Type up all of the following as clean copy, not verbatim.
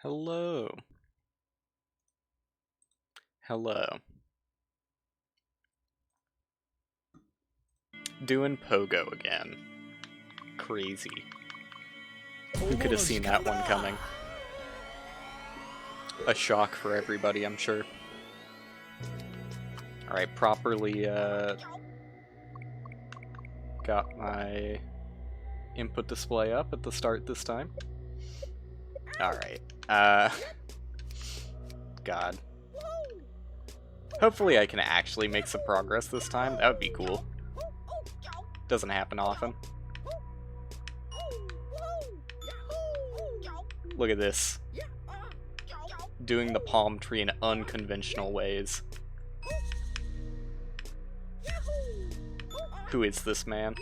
Hello. Hello. Doing Pogo again. Crazy. Who could have seen that one coming? A shock for everybody, I'm sure. Alright, properly got my input display up at the start this time. Alright. God. Hopefully I can actually make some progress this time. That would be cool. Doesn't happen often. Look at this. Doing the palm tree in unconventional ways. Who is this man?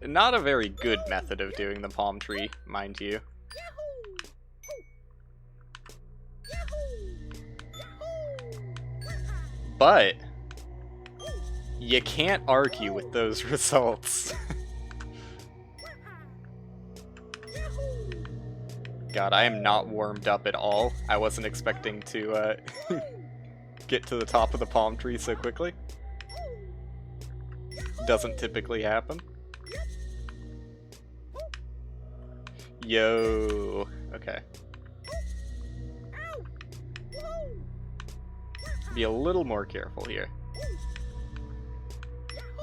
Not a very good method of doing the palm tree, mind you. But you can't argue with those results. God, I am not warmed up at all. I wasn't expecting to get to the top of the palm tree so quickly. Doesn't typically happen. Yo. Okay. Be a little more careful here.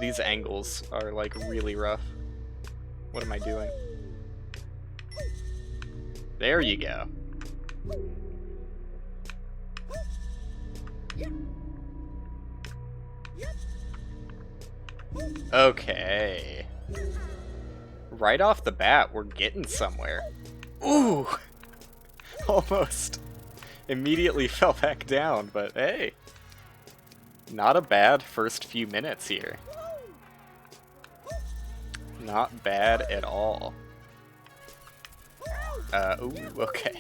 These angles are like really rough. What am I doing? There you go. Okay. Right off the bat, we're getting somewhere. Ooh! Almost. Immediately fell back down, but hey. Not a bad first few minutes here. Not bad at all. Ooh, okay.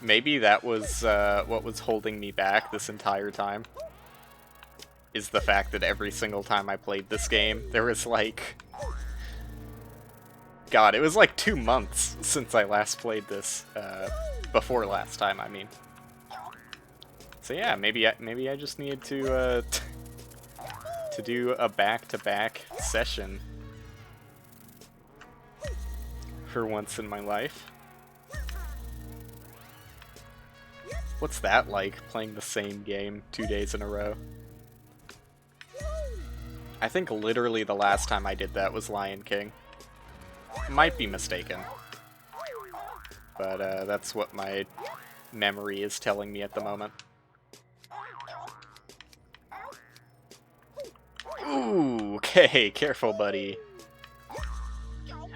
Maybe that was what was holding me back this entire time. Is the fact that every single time I played this game, there was like... God, it was like 2 months since I last played this. Before last time, I mean. So yeah, maybe I just needed to do a back-to-back session for once in my life. What's that like, playing the same game 2 days in a row? I think literally the last time I did that was Lion King. Might be mistaken. But that's what my memory is telling me at the moment. Ooh, okay, careful, buddy.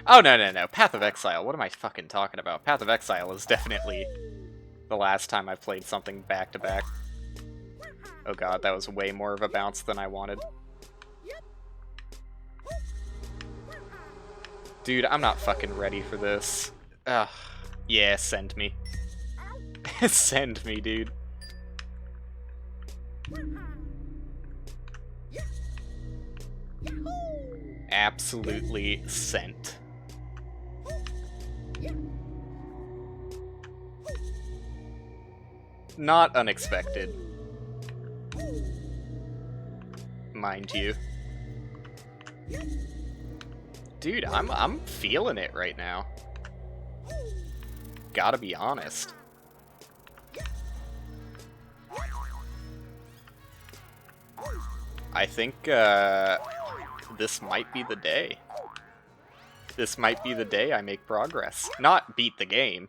Oh, no. Path of Exile. What am I fucking talking about? Path of Exile is definitely the last time I played something back-to-back. Oh god, that was way more of a bounce than I wanted. Dude, I'm not fucking ready for this. Ugh. Yeah, send me. Send me, dude. Absolutely sent. Not unexpected. Mind you. Dude, I'm feeling it right now. Gotta be honest. I think this might be the day. This might be the day I make progress. Not beat the game.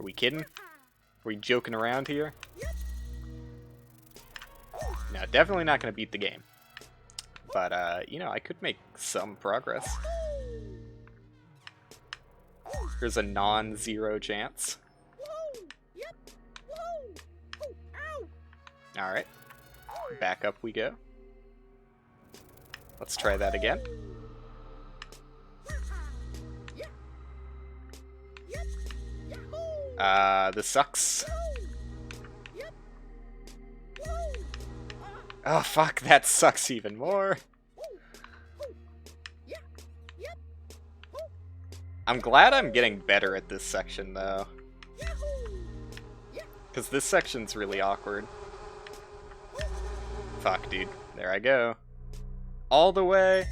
Are we kidding? Are we joking around here? No, definitely not gonna beat the game. But, you know, I could make some progress. There's a non-zero chance. Alright. Back up we go. Let's try that again. This sucks. Oh, fuck, that sucks even more. I'm glad I'm getting better at this section, though. Because this section's really awkward. Fuck, dude. There I go. All the way?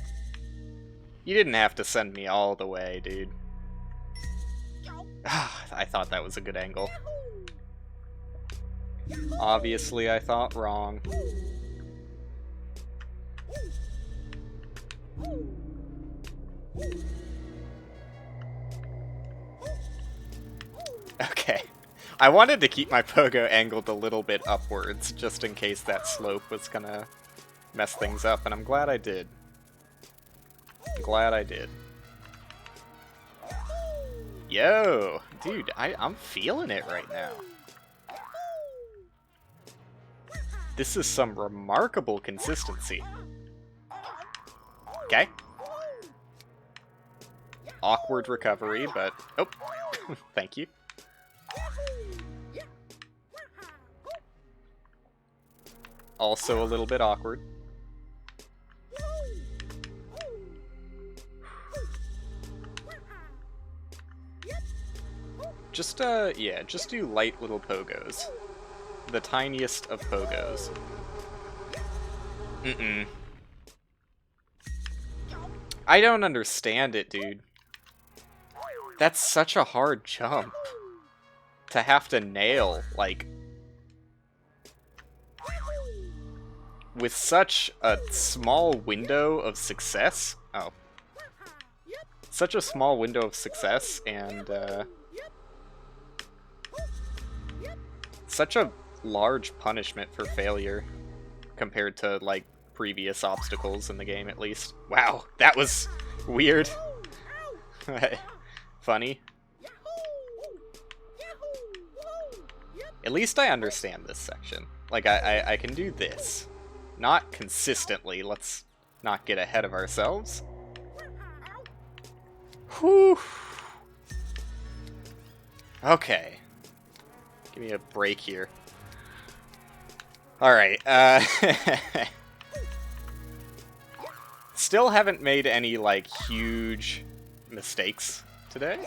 You didn't have to send me all the way, dude. I thought that was a good angle. Obviously, I thought wrong. Okay. I wanted to keep my pogo angled a little bit upwards, just in case that slope was gonna mess things up, and I'm glad I did. I'm glad I did. Yo! Dude, I'm feeling it right now. This is some remarkable consistency. Okay. Awkward recovery, but... Oh! Thank you. Also a little bit awkward. Just, yeah, just do light little pogos. The tiniest of pogos. Mm-mm. I don't understand it, dude. That's such a hard jump. To have to nail, like... with such a small window of success. Oh. Such a small window of success, and, such a large punishment for failure compared to, like, previous obstacles in the game, at least. Wow, that was weird. Funny. At least I understand this section. Like, I can do this. Not consistently, let's not get ahead of ourselves. Whew. Okay. Give me a break here. Alright, still haven't made any, like, huge mistakes today.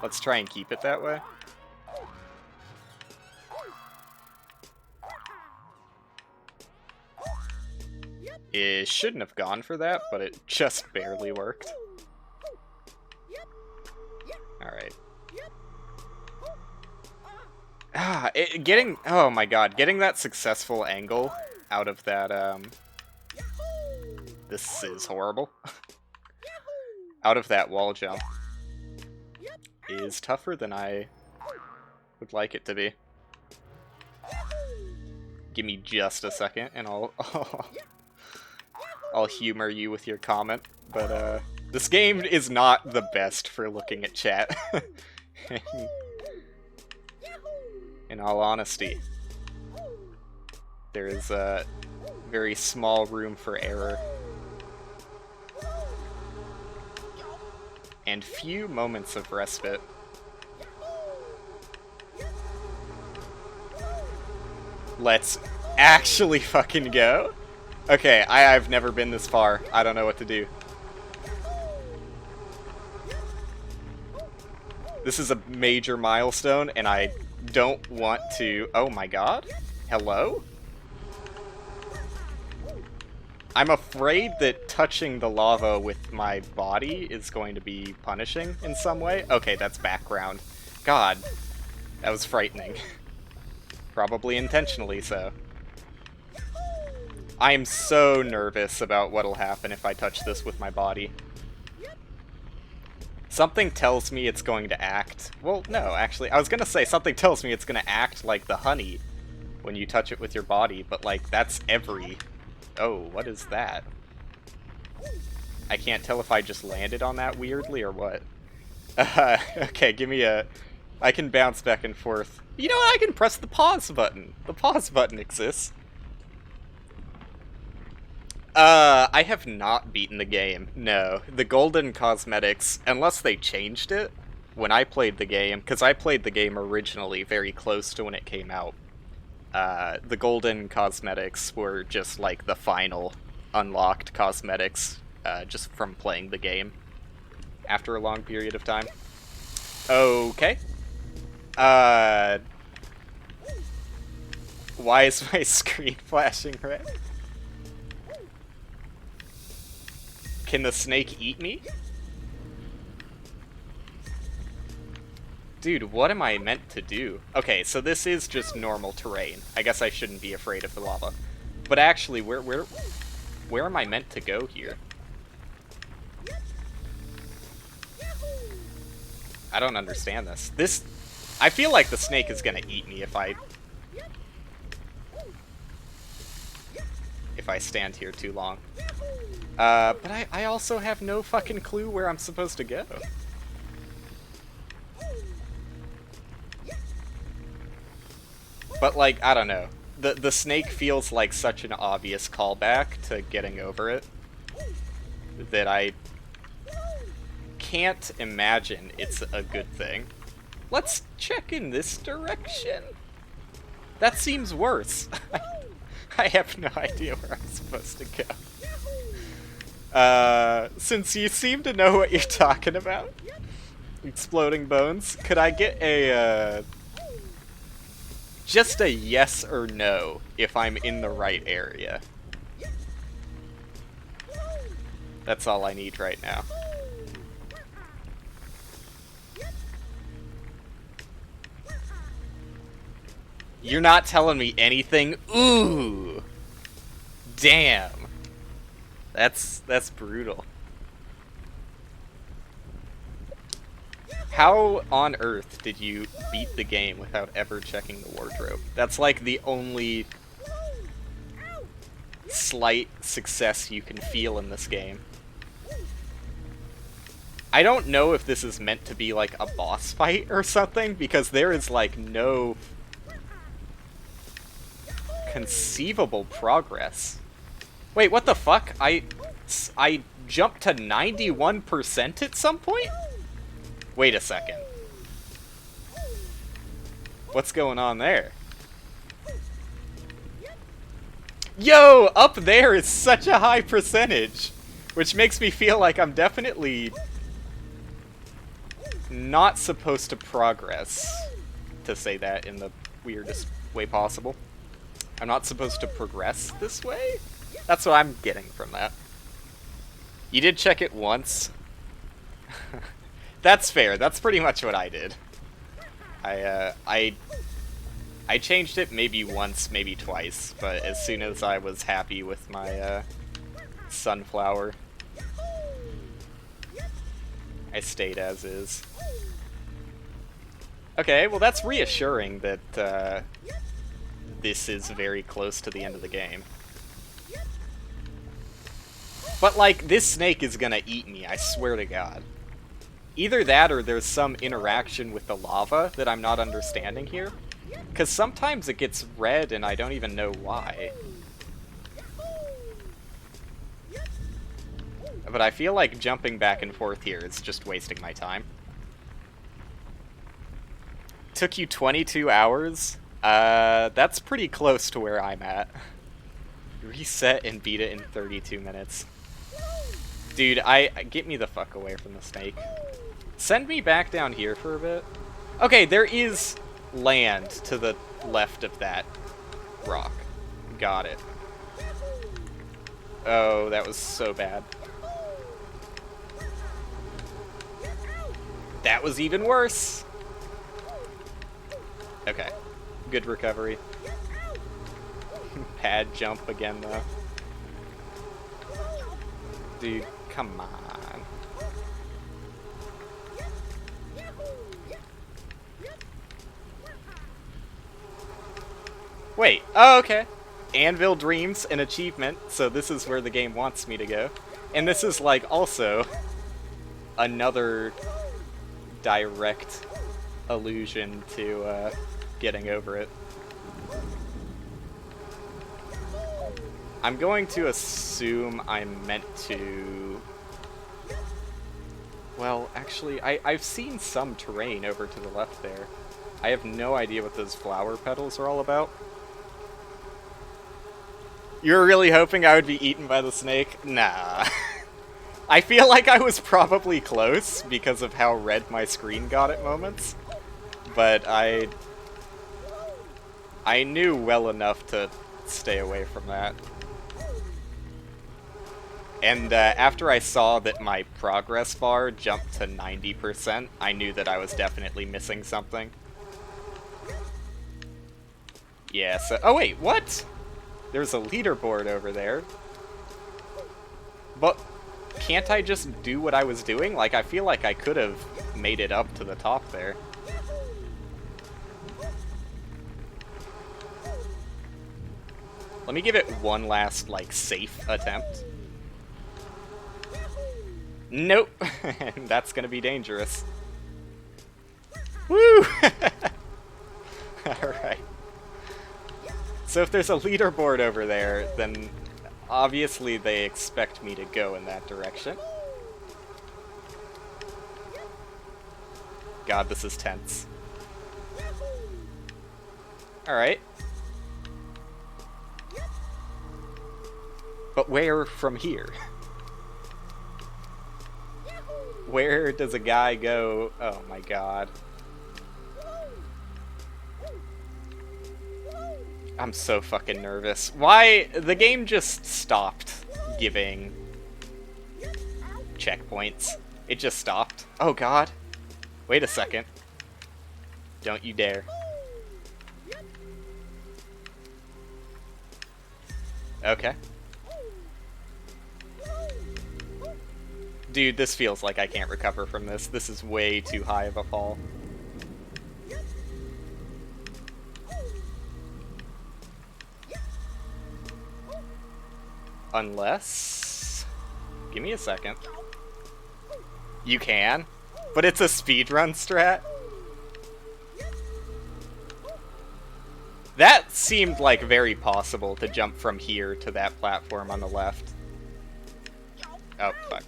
Let's try and keep it that way. It shouldn't have gone for that, but it just barely worked. Alright. Oh my god, getting that successful angle out of that, this is horrible. Out of that wall jump is tougher than I would like it to be. Give me just a second and I'll humor you with your comment, but this game is not the best for looking at chat. In all honesty, there is a very small room for error. And few moments of respite. Let's actually fucking go. Okay, I've never been this far. I don't know what to do. This is a major milestone, and I don't want to... Oh my god? Hello? I'm afraid that touching the lava with my body is going to be punishing in some way. Okay, that's background. God, that was frightening. Probably intentionally so. I am so nervous about what'll happen if I touch this with my body. Something tells me it's going to act... Well, no, actually, I was gonna say something tells me it's gonna act like the honey when you touch it with your body, but, like, that's every... Oh, what is that? I can't tell if I just landed on that weirdly or what. Okay, give me a... I can bounce back and forth. You know what? I can press the pause button. The pause button exists. I have not beaten the game. No. The golden cosmetics, unless they changed it when I played the game, because I played the game originally very close to when it came out. The golden cosmetics were just like the final unlocked cosmetics just from playing the game after a long period of time. Okay. Why is my screen flashing red? Can the snake eat me? Dude, what am I meant to do? Okay, so this is just normal terrain. I guess I shouldn't be afraid of the lava. But actually, where am I meant to go here? I don't understand this. I feel like the snake is gonna eat me if I stand here too long. But I also have no fucking clue where I'm supposed to go. But, like, I don't know. The snake feels like such an obvious callback to getting over it that I can't imagine it's a good thing. Let's check in this direction. That seems worse. I have no idea where I'm supposed to go. Since you seem to know what you're talking about, exploding bones, could I get a, just a yes or no if I'm in the right area? That's all I need right now. You're not telling me anything? Ooh! Damn. That's brutal. How on earth did you beat the game without ever checking the wardrobe? That's like the only slight success you can feel in this game. I don't know if this is meant to be like a boss fight or something, because there is like no conceivable progress. Wait, what the fuck? I jumped to 91% at some point? Wait a second. What's going on there? Yo, up there is such a high percentage, which makes me feel like I'm definitely not supposed to progress, to say that in the weirdest way possible. I'm not supposed to progress this way? That's what I'm getting from that. You did check it once? That's fair. That's pretty much what I did. I changed it maybe once, maybe twice, but as soon as I was happy with my sunflower, I stayed as is. Okay, well that's reassuring that this is very close to the end of the game. But like, this snake is gonna eat me, I swear to God. Either that or there's some interaction with the lava that I'm not understanding here. Because sometimes it gets red and I don't even know why. But I feel like jumping back and forth here is just wasting my time. Took you 22 hours? That's pretty close to where I'm at. Reset and beat it in 32 minutes. Dude, get me the fuck away from the snake. Send me back down here for a bit. Okay, there is land to the left of that rock. Got it. Oh, that was so bad. That was even worse. Okay. Good recovery. Pad jump again, though. Dude, come on. Wait, oh, okay. Anvil Dreams, an achievement, so this is where the game wants me to go. And this is, like, also another direct allusion to, getting over it. I'm going to assume I'm meant to... Well, actually, I've seen some terrain over to the left there. I have no idea what those flower petals are all about. You were really hoping I would be eaten by the snake? Nah. I feel like I was probably close because of how red my screen got at moments. But I knew well enough to stay away from that. And after I saw that my progress bar jumped to 90%, I knew that I was definitely missing something. Yeah, so... Oh wait, what? There's a leaderboard over there. But can't I just do what I was doing? Like, I feel like I could have made it up to the top there. Let me give it one last, like, safe attempt. Nope. That's gonna be dangerous. Woo! Alright. So if there's a leaderboard over there, then obviously they expect me to go in that direction. God, this is tense. Alright. But where from here? Where does a guy go? Oh my god. I'm so fucking nervous. Why? The game just stopped giving checkpoints. It just stopped. Oh god. Wait a second. Don't you dare. Okay. Dude, this feels like I can't recover from this. This is way too high of a fall. Unless... Give me a second. You can? But it's a speedrun strat? That seemed like very possible to jump from here to that platform on the left. Oh, fuck.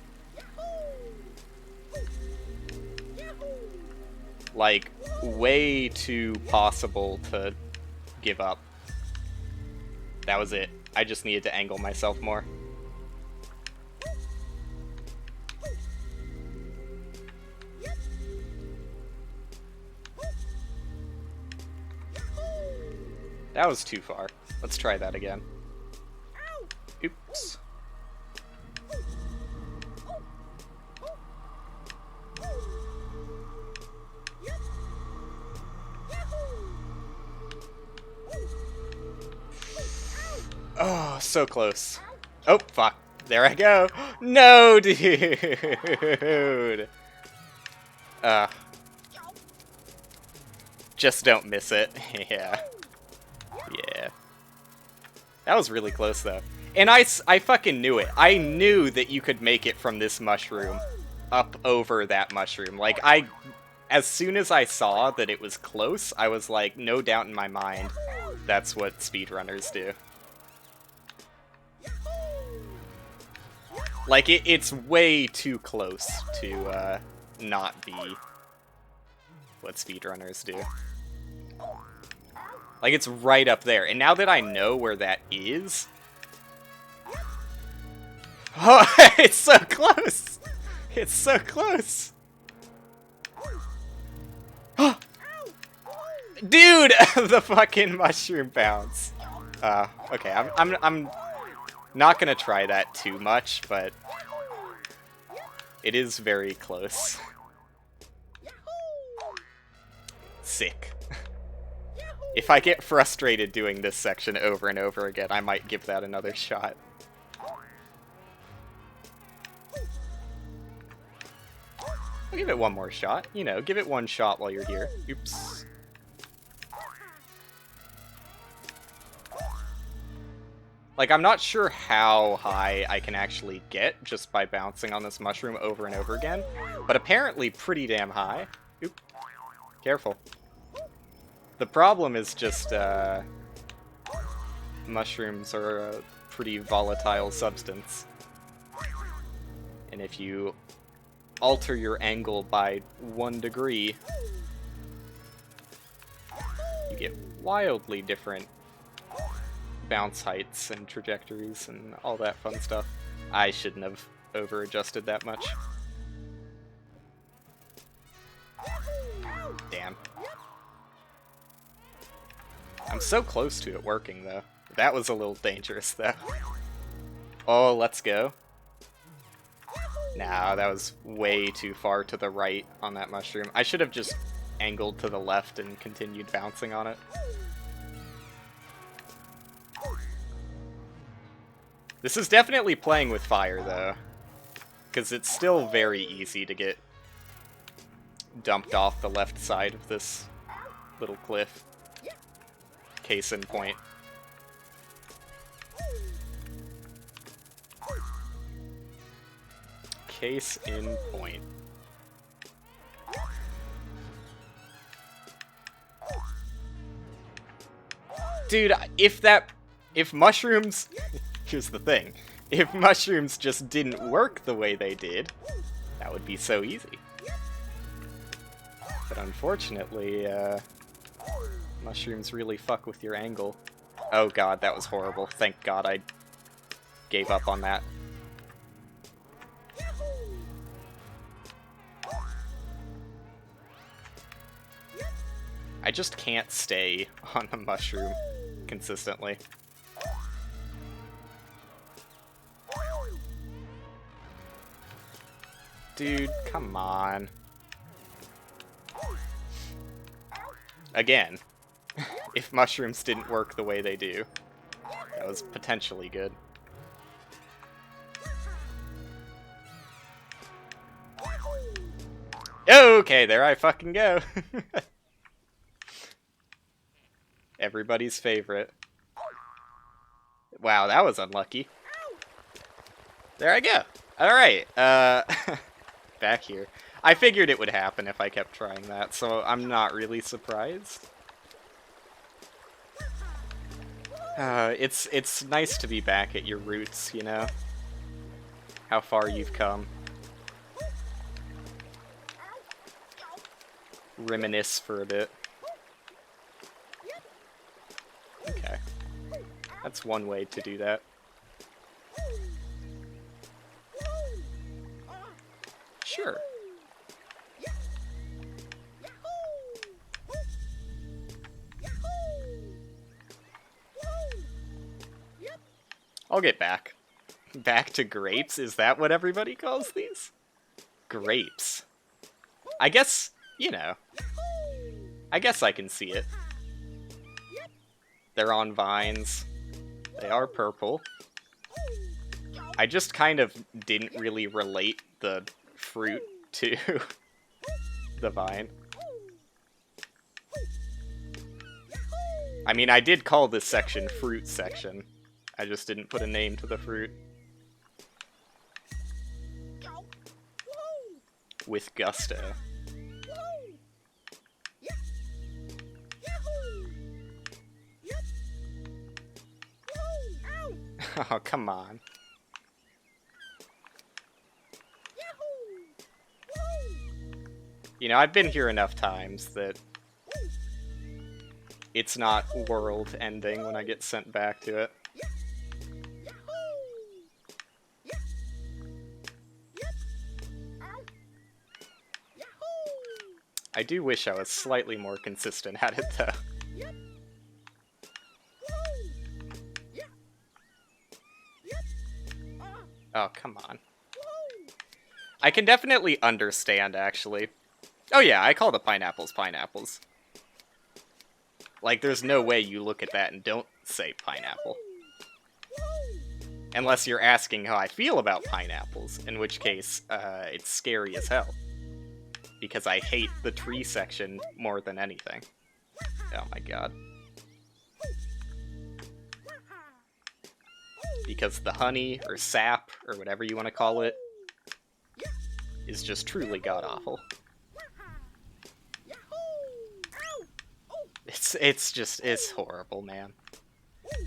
Like, way too possible to give up. That was it. I just needed to angle myself more. That was too far. Let's try that again. Oops. Oh, so close. Oh, fuck. There I go. No, dude. Just don't miss it. Yeah. Yeah. That was really close, though. And I fucking knew it. I knew that you could make it from this mushroom up over that mushroom. Like, as soon as I saw that it was close, I was like, no doubt in my mind, that's what speedrunners do. Like, it's way too close to not be what speedrunners do. Like, it's right up there. And now that I know where that is... Oh, it's so close! It's so close! Dude! The fucking mushroom bounce. Okay, I'm not gonna try that too much, but it is very close. Sick. If I get frustrated doing this section over and over again, I might give that another shot. I'll give it one more shot. You know, give it one shot while you're here. Oops. Like, I'm not sure how high I can actually get just by bouncing on this mushroom over and over again, but apparently pretty damn high. Oop. Careful. The problem is just, mushrooms are a pretty volatile substance. And if you alter your angle by 1 degree, you get wildly different bounce heights and trajectories and all that fun stuff. I shouldn't have over-adjusted that much. Damn. I'm so close to it working, though. That was a little dangerous, though. Oh, let's go. Nah, that was way too far to the right on that mushroom. I should have just angled to the left and continued bouncing on it. This is definitely playing with fire, though. Because it's still very easy to get dumped off the left side of this little cliff. Case in point. Case in point. Dude, if mushrooms, here's the thing, if mushrooms just didn't work the way they did, that would be so easy. But unfortunately, mushrooms really fuck with your angle. Oh god, that was horrible. Thank god I gave up on that. I just can't stay on the mushroom consistently. Dude, come on. Again, if mushrooms didn't work the way they do, that was potentially good. Okay, there I fucking go. Everybody's favorite. Wow, that was unlucky. There I go. Alright, back here. I figured it would happen if I kept trying that, so I'm not really surprised. It's nice to be back at your roots, you know? How far you've come. Reminisce for a bit. Okay. That's one way to do that. Sure. I'll get back. Back to grapes? Is that what everybody calls these? Grapes. I guess, you know. I guess I can see it. They're on vines. They are purple. I just kind of didn't really relate the fruit to the vine. I mean, I did call this section fruit section. I just didn't put a name to the fruit. With gusto. Oh, come on. You know, I've been here enough times that it's not world-ending when I get sent back to it. I do wish I was slightly more consistent at it, though. Oh, come on. I can definitely understand, actually. Oh yeah, I call the pineapples pineapples. Like, there's no way you look at that and don't say pineapple. Unless you're asking how I feel about pineapples, in which case, it's scary as hell. Because I hate the tree section more than anything. Oh my god. Because the honey, or sap, or whatever you want to call it, is just truly god-awful. It's horrible, man.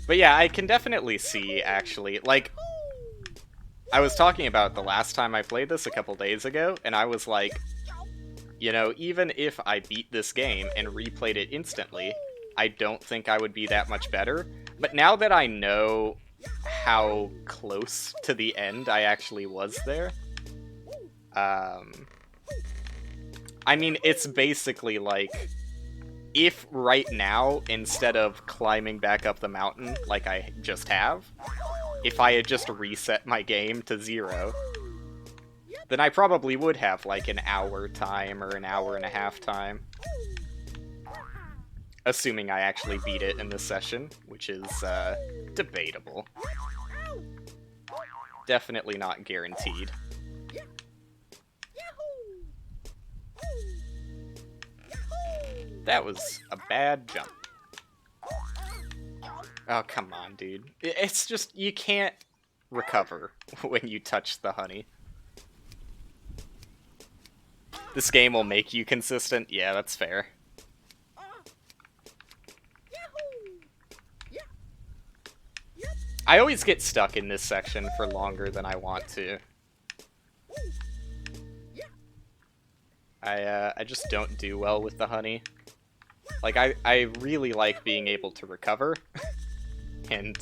But yeah, I can definitely see, actually, like, I was talking about the last time I played this a couple days ago, and I was like, you know, even if I beat this game and replayed it instantly, I don't think I would be that much better, But now that I know how close to the end I actually was there, I mean, it's basically like, if right now, instead of climbing back up the mountain like I just have, if I had just reset my game to 0, then I probably would have like an hour time or an hour and a half time. Assuming I actually beat it in this session, which is debatable. Definitely not guaranteed. That was a bad jump. Oh, come on, dude. It's just, you can't recover when you touch the honey. This game will make you consistent? Yeah, that's fair. I always get stuck in this section for longer than I want to. I just don't do well with the honey. Like, I really like being able to recover. And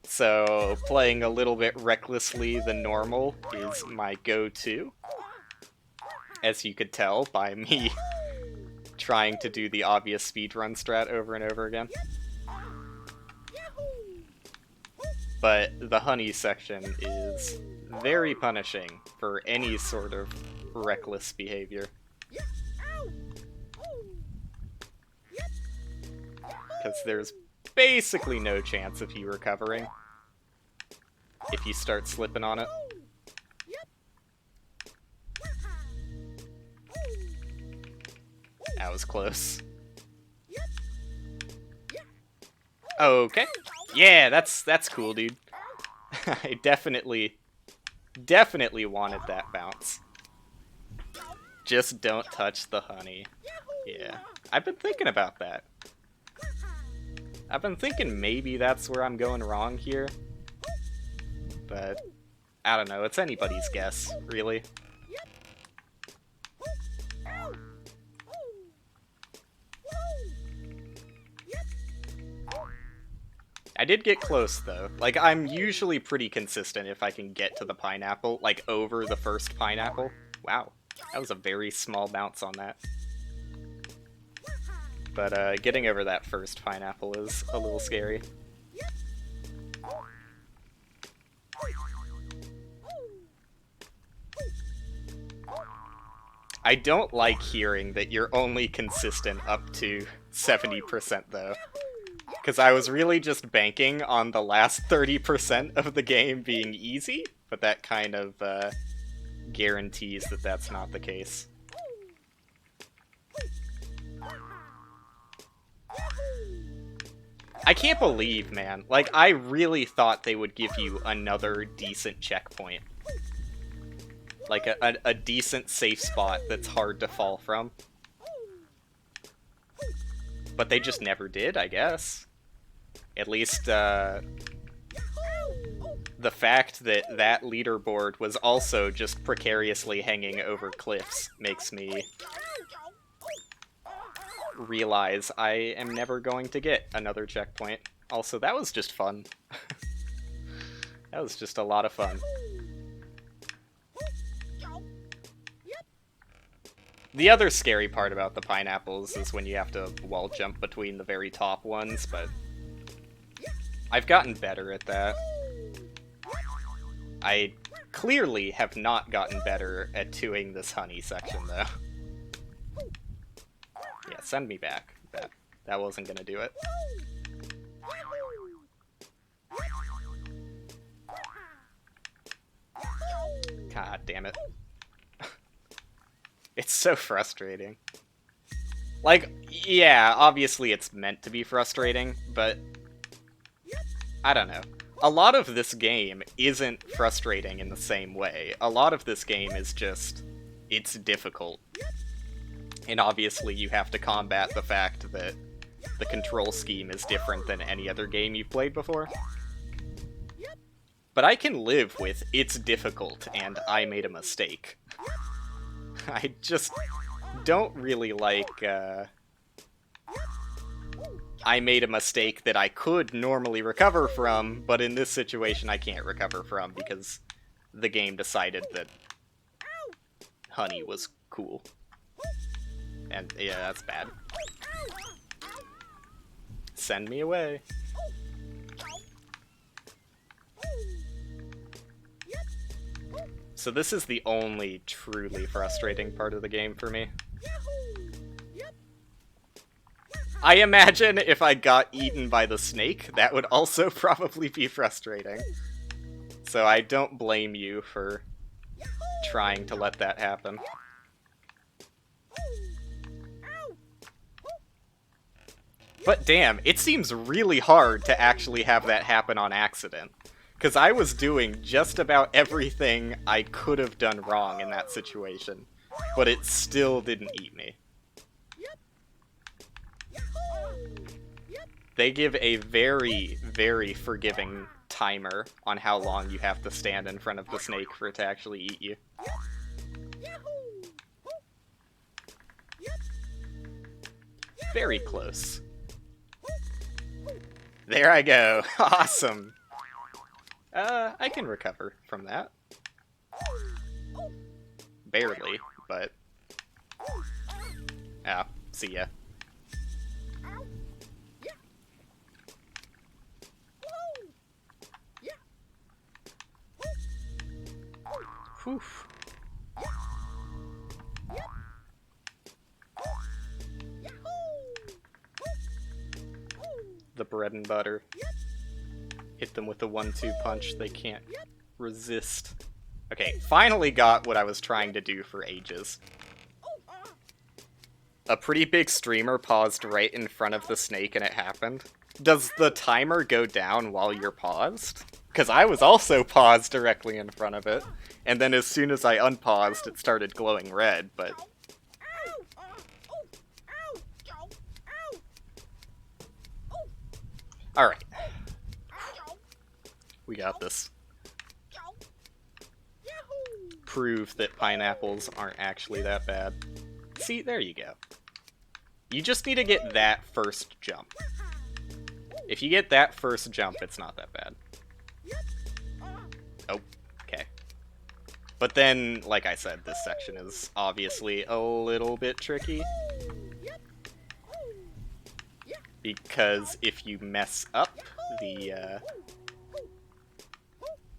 so playing a little bit recklessly than normal is my go-to. As you could tell by me trying to do the obvious speedrun strat over and over again. But the honey section is very punishing for any sort of reckless behavior. Because there's basically no chance of you recovering if you start slipping on it. That was close. Okay. Yeah, that's cool, dude. I definitely wanted that bounce. Just don't touch the honey. Yeah. I've been thinking about that. I've been thinking maybe that's where I'm going wrong here. But I don't know, it's anybody's guess, really. I did get close, though. Like, I'm usually pretty consistent if I can get to the pineapple, like, over the first pineapple. Wow, that was a very small bounce on that. But, getting over that first pineapple is a little scary. I don't like hearing that you're only consistent up to 70%, though. Because I was really just banking on the last 30% of the game being easy, but that kind of guarantees that that's not the case. I can't believe, man. Like, I really thought they would give you another decent checkpoint. Like, a decent safe spot that's hard to fall from. But they just never did, I guess. At least, the fact that that leaderboard was also just precariously hanging over cliffs makes me realize I am never going to get another checkpoint. Also, that was just fun. That was just a lot of fun. The other scary part about the pineapples is when you have to wall jump between the very top ones, but I've gotten better at that. I clearly have not gotten better at doing this honey section, though. Yeah, send me back. That wasn't gonna do it. God damn it. It's so frustrating. Like, yeah, obviously it's meant to be frustrating, but I don't know. A lot of this game isn't frustrating in the same way. A lot of this game is just, it's difficult. And obviously you have to combat the fact that the control scheme is different than any other game you've played before. But I can live with, it's difficult and I made a mistake. I just don't really like, I made a mistake that I could normally recover from, but in this situation I can't recover from because the game decided that honey was cool. And yeah, that's bad. Send me away. So this is the only truly frustrating part of the game for me. I imagine if I got eaten by the snake, that would also probably be frustrating. So I don't blame you for trying to let that happen. But damn, it seems really hard to actually have that happen on accident. Because I was doing just about everything I could have done wrong in that situation, but it still didn't eat me. They give a very, very forgiving timer on how long you have to stand in front of the snake for it to actually eat you. Very close. There I go. Awesome. I can recover from that. Barely, but... oh, see ya. Whew. The bread and butter. Hit them with the 1-2 punch they can't resist. Okay, finally got what I was trying to do for ages. A pretty big streamer paused right in front of the snake and it happened. Does the timer go down while you're paused? Because I was also paused directly in front of it, and then as soon as I unpaused, it started glowing red, but... alright. We got this. Prove that pineapples aren't actually that bad. See, there you go. You just need to get that first jump. If you get that first jump, it's not that bad. Oh, okay. But then, like I said, this section is obviously a little bit tricky. Because if you mess up, the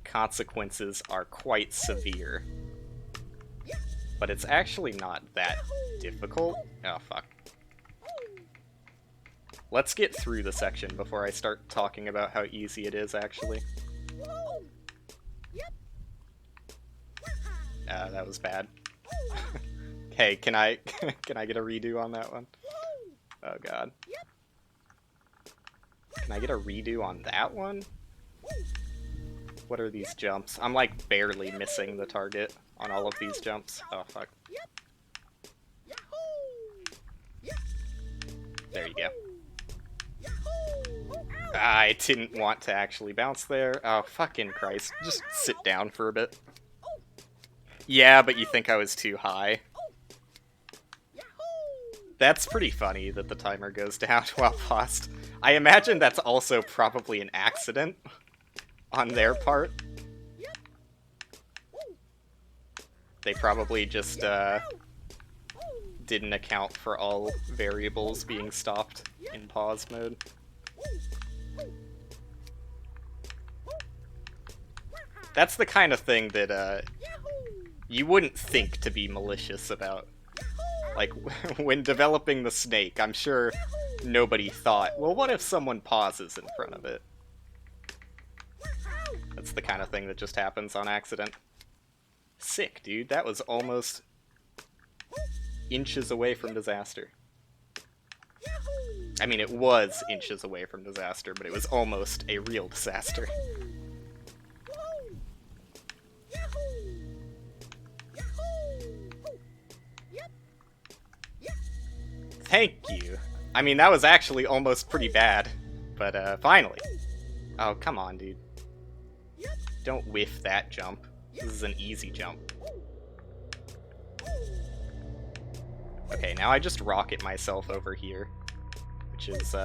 consequences are quite severe. But it's actually not that difficult. Oh, fuck. Let's get through the section before I start talking about how easy it is, actually. That was bad. Hey, can I get a redo on that one? Oh god. Can I get a redo on that one? What are these jumps? I'm like barely missing the target on all of these jumps. Oh fuck. There you go. I didn't want to actually bounce there. Oh, fucking Christ. Just sit down for a bit. Yeah, but you think I was too high. That's pretty funny that the timer goes down while paused. I imagine that's also probably an accident on their part. They probably just didn't account for all variables being stopped in pause mode. That's the kind of thing that you wouldn't think to be malicious about. Like, when developing the snake, I'm sure nobody thought, well, what if someone pauses in front of it? That's the kind of thing that just happens on accident. Sick, dude. That was almost inches away from disaster. I mean, it was inches away from disaster, but it was almost a real disaster. Thank you. I mean, that was actually almost pretty bad, but finally. Oh, come on, dude. Don't whiff that jump. This is an easy jump. Okay, now I just rocket myself over here, which is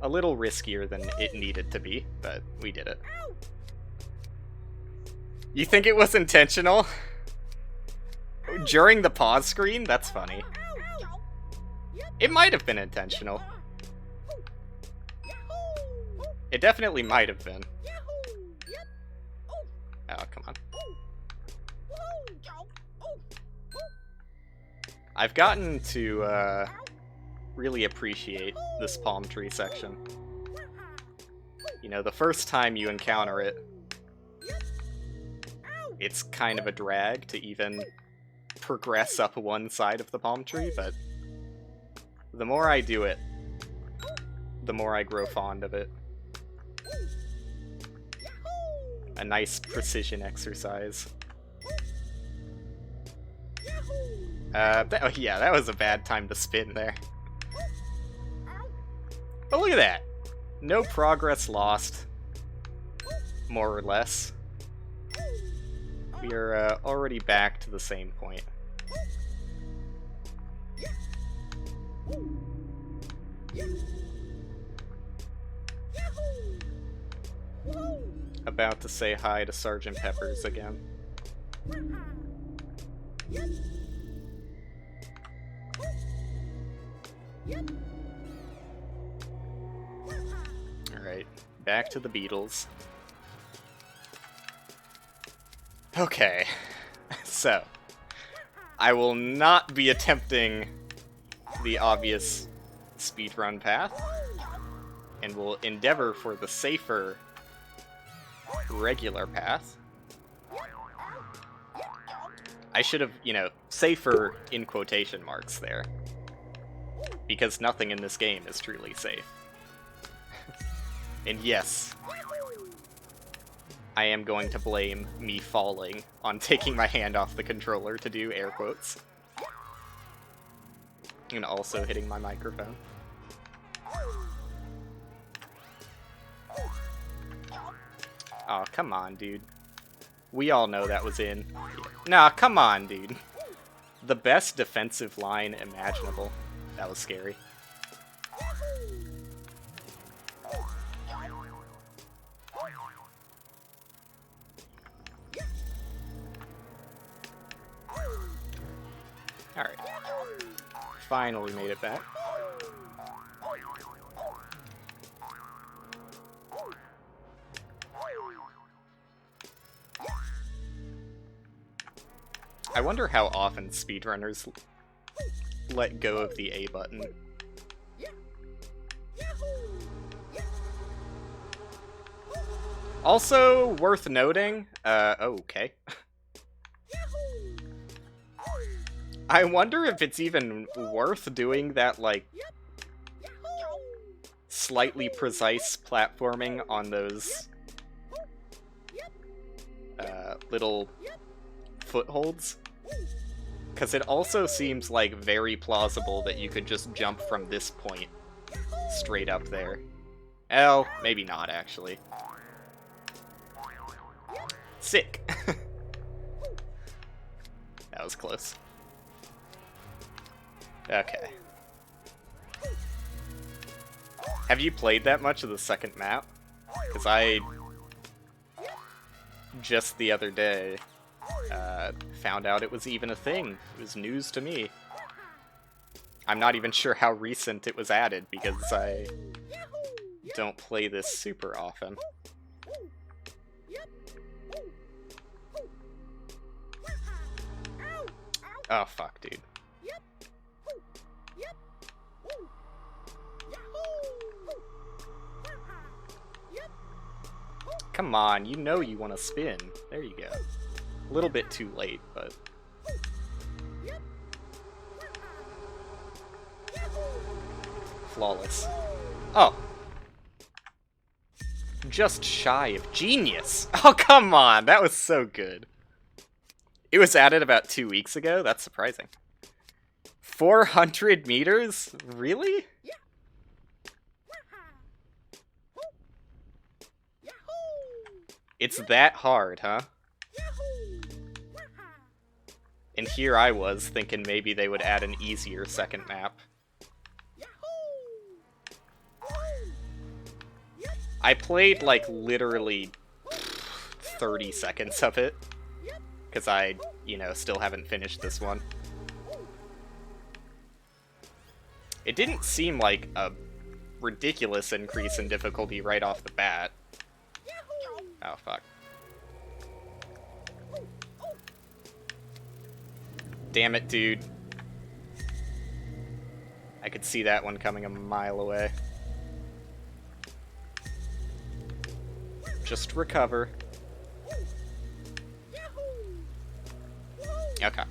A little riskier than it needed to be, but we did it. You think it was intentional? During the pause screen? That's funny. It might have been intentional. It definitely might have been. Oh, come on. I've gotten to really appreciate this palm tree section. You know, the first time you encounter it, it's kind of a drag to even progress up one side of the palm tree, but the more I do it, the more I grow fond of it. A nice precision exercise. Oh yeah, that was a bad time to spin there. But look at that! No progress lost, more or less. We are already back to the same point. About to say hi to Sergeant Peppers again. Alright, back to the Beatles. Okay, so I will not be attempting the obvious speedrun path, and will endeavor for the safer regular path. I should have, you know, safer in quotation marks there, because nothing in this game is truly safe. And yes, I am going to blame me falling on taking my hand off the controller to do air quotes. And also hitting my microphone. Oh, come on, dude. We all know that was in. Nah, come on, dude. The best defensive line imaginable. That was scary. Alright. Finally made it back. I wonder how often speedrunners let go of the A button. Also, worth noting, okay. I wonder if it's even worth doing that, like, slightly precise platforming on those, little footholds. Because it also seems, like, very plausible that you could just jump from this point straight up there. Well, maybe not, actually. Sick! That was close. Okay. Have you played that much of the second map? Because I, just the other day, found out it was even a thing. It was news to me. I'm not even sure how recent it was added, because I don't play this super often. Oh, fuck, dude. Come on, you know you want to spin. There you go. A little bit too late, but... Flawless. Oh! Just shy of genius! Oh, come on! That was so good. It was added about 2 weeks ago? That's surprising. 400 meters? Really? It's that hard, huh? And here I was, thinking maybe they would add an easier second map. I played, like, literally 30 seconds of it, because I, you know, still haven't finished this one. It didn't seem like a ridiculous increase in difficulty right off the bat. Oh, fuck. Damn it, dude. I could see that one coming a mile away. Just recover. Okay.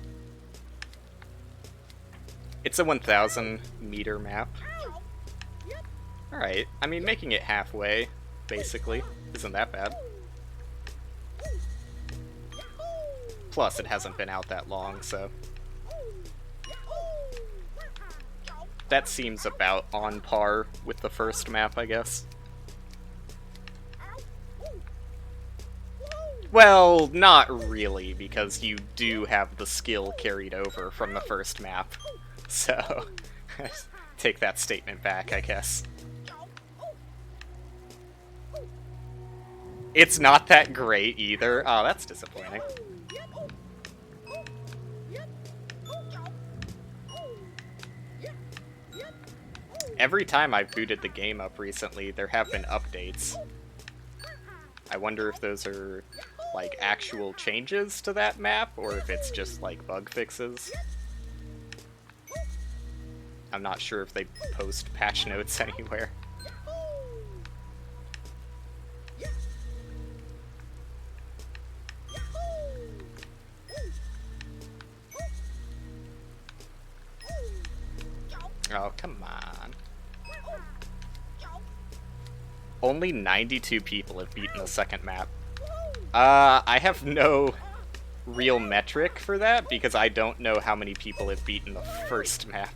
It's a 1,000 meter map. Alright, I mean, making it halfway, basically, isn't that bad. Plus, it hasn't been out that long, so... that seems about on par with the first map, I guess. Well, not really, because you do have the skill carried over from the first map. So, take that statement back, I guess. It's not that great either. Oh, that's disappointing. Every time I've booted the game up recently, there have been updates. I wonder if those are, like, actual changes to that map, or if it's just, like, bug fixes. I'm not sure if they post patch notes anywhere. Oh, come on. Only 92 people have beaten the second map. I have no real metric for that, because I don't know how many people have beaten the first map.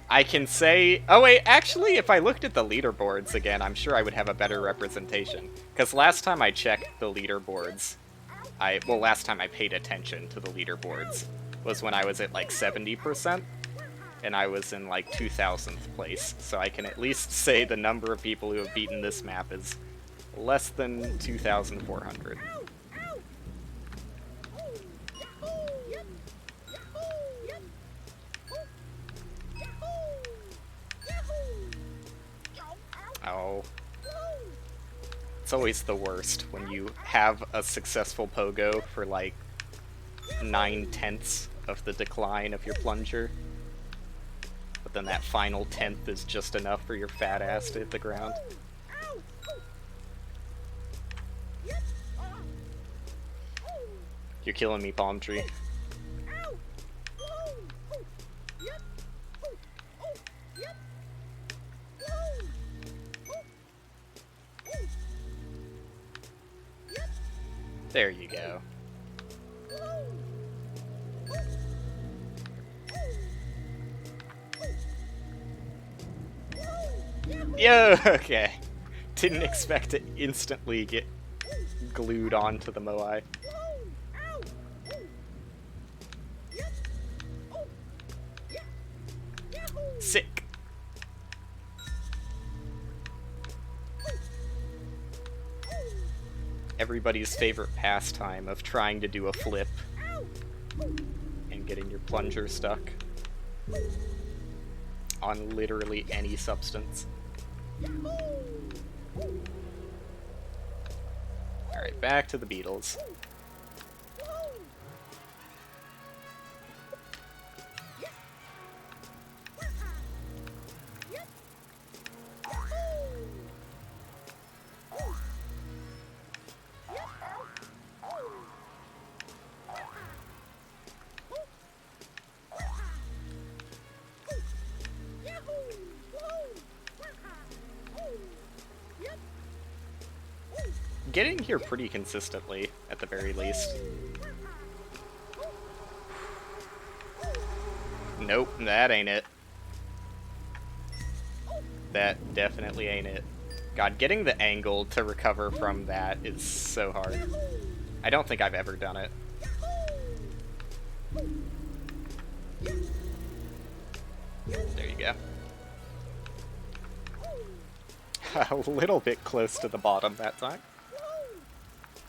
I can say... oh wait, actually, if I looked at the leaderboards again, I'm sure I would have a better representation. Because last time I checked the leaderboards, well, last time I paid attention to the leaderboards, was when I was at like 70%. And I was in like 2000th place, so I can at least say the number of people who have beaten this map is less than 2,400. Oh. It's always the worst when you have a successful pogo for like 9/10 of the decline of your plunger. But then that final 10th is just enough for your fat ass to hit the ground. You're killing me, palm tree. There you go. Yo, okay. Didn't expect to instantly get glued onto the Moai. Sick. Everybody's favorite pastime of trying to do a flip and getting your plunger stuck on literally any substance. Alright, back to the Beatles. Getting here pretty consistently, at the very least. Nope, that ain't it. That definitely ain't it. God, getting the angle to recover from that is so hard. I don't think I've ever done it. There you go. A little bit close to the bottom that time.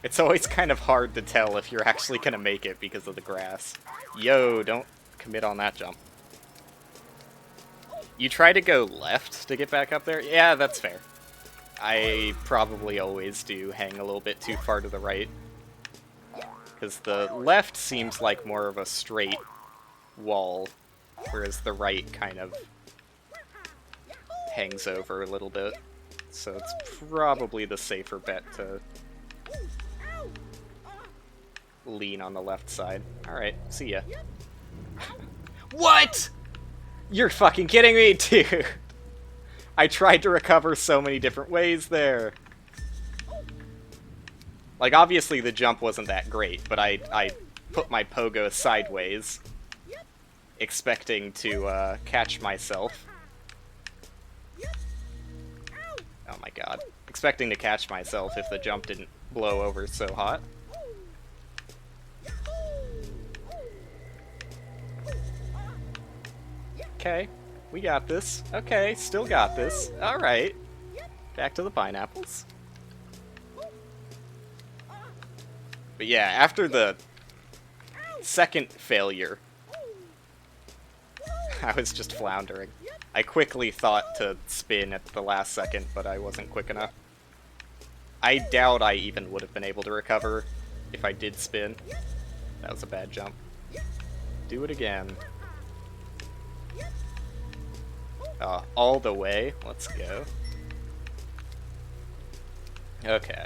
It's always kind of hard to tell if you're actually gonna make it because of the grass. Yo, don't commit on that jump. You try to go left to get back up there? Yeah, that's fair. I probably always do hang a little bit too far to the right. Because the left seems like more of a straight wall, whereas the right kind of hangs over a little bit. So it's probably the safer bet to lean on the left side. Alright, see ya. What?! You're fucking kidding me, dude! I tried to recover so many different ways there. Like, obviously the jump wasn't that great, but I put my pogo sideways, expecting to catch myself. Oh my god. Expecting to catch myself if the jump didn't blow over so hot. Okay, we got this. Okay, still got this. Alright. Back to the pineapples. But yeah, after the second failure, I was just floundering. I quickly thought to spin at the last second, but I wasn't quick enough. I doubt I even would have been able to recover if I did spin. That was a bad jump. Do it again. All the way. Let's go. Okay.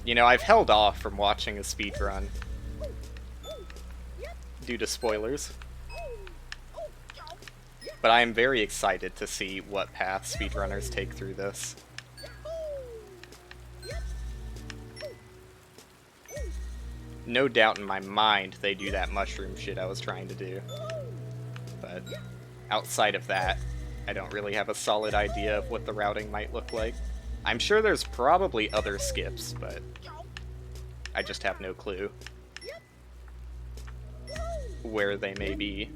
You know, I've held off from watching a speedrun due to spoilers. But I am very excited to see what path speedrunners take through this. No doubt in my mind they do that mushroom shit I was trying to do. But outside of that, I don't really have a solid idea of what the routing might look like. I'm sure there's probably other skips, but I just have no clue where they may be.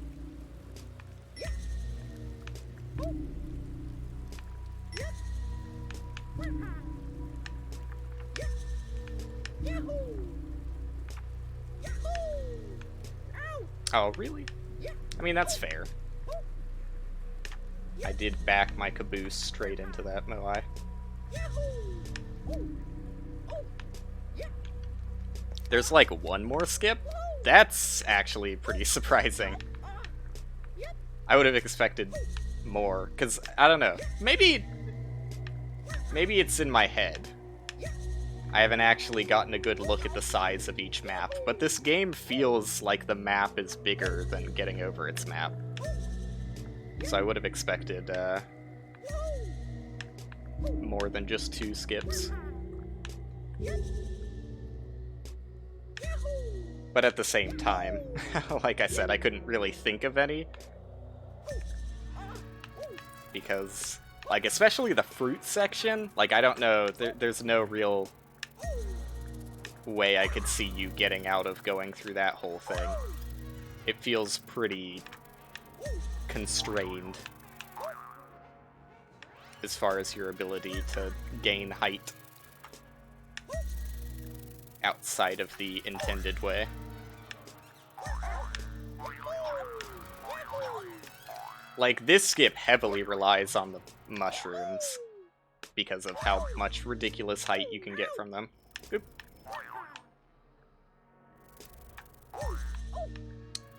Oh, really? I mean, that's fair. I did back my caboose straight into that Moai. There's like one more skip? That's actually pretty surprising. I would have expected more, because, I don't know, maybe it's in my head. I haven't actually gotten a good look at the size of each map, but this game feels like the map is bigger than getting over its map. So I would have expected more than just 2 skips. But at the same time, like I said, I couldn't really think of any. Because, like, especially the fruit section, like, I don't know, there's no real way I could see you getting out of going through that whole thing. It feels pretty constrained as far as your ability to gain height outside of the intended way. Like, this skip heavily relies on the mushrooms because of how much ridiculous height you can get from them. Oop.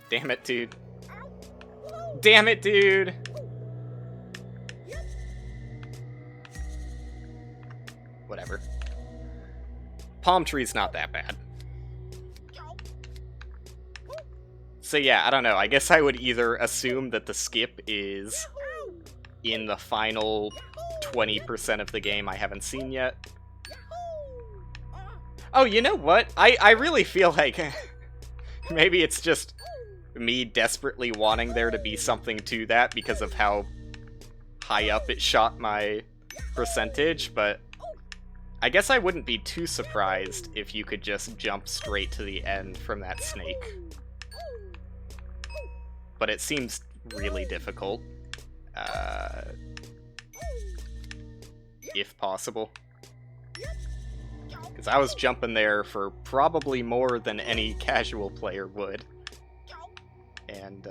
Damn it, dude. Damn it, dude! Whatever. Palm tree's not that bad. So yeah, I don't know. I guess I would either assume that the skip is in the final 20% of the game I haven't seen yet. Oh, you know what? I really feel like maybe it's just me desperately wanting there to be something to that because of how high up it shot my percentage, but I guess I wouldn't be too surprised if you could just jump straight to the end from that snake. But it seems really difficult. If possible. Because I was jumping there for probably more than any casual player would. And,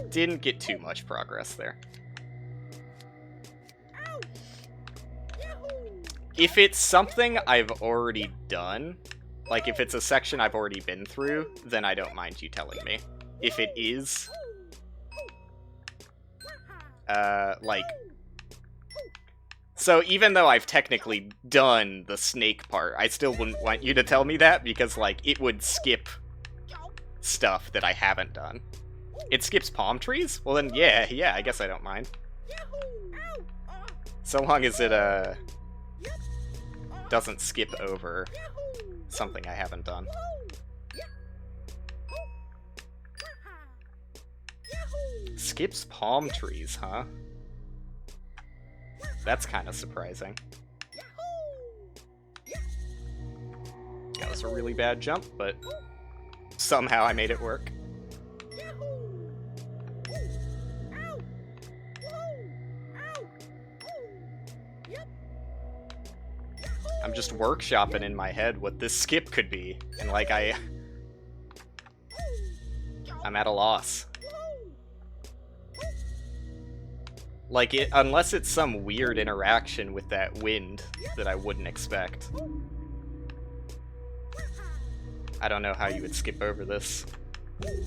didn't get too much progress there. If it's something I've already done, like if it's a section I've already been through, then I don't mind you telling me. If it is, like... So even though I've technically done the snake part, I still wouldn't want you to tell me that, because, like, it would skip stuff that I haven't done. It skips palm trees? Well then, yeah, I guess I don't mind. So long as it, doesn't skip over something I haven't done. Skips palm trees, huh? That's kind of surprising. That was a really bad jump, but somehow I made it work. I'm just workshopping in my head what this skip could be, and like I'm at a loss. Like, unless it's some weird interaction with that wind that I wouldn't expect. I don't know how you would skip over this. There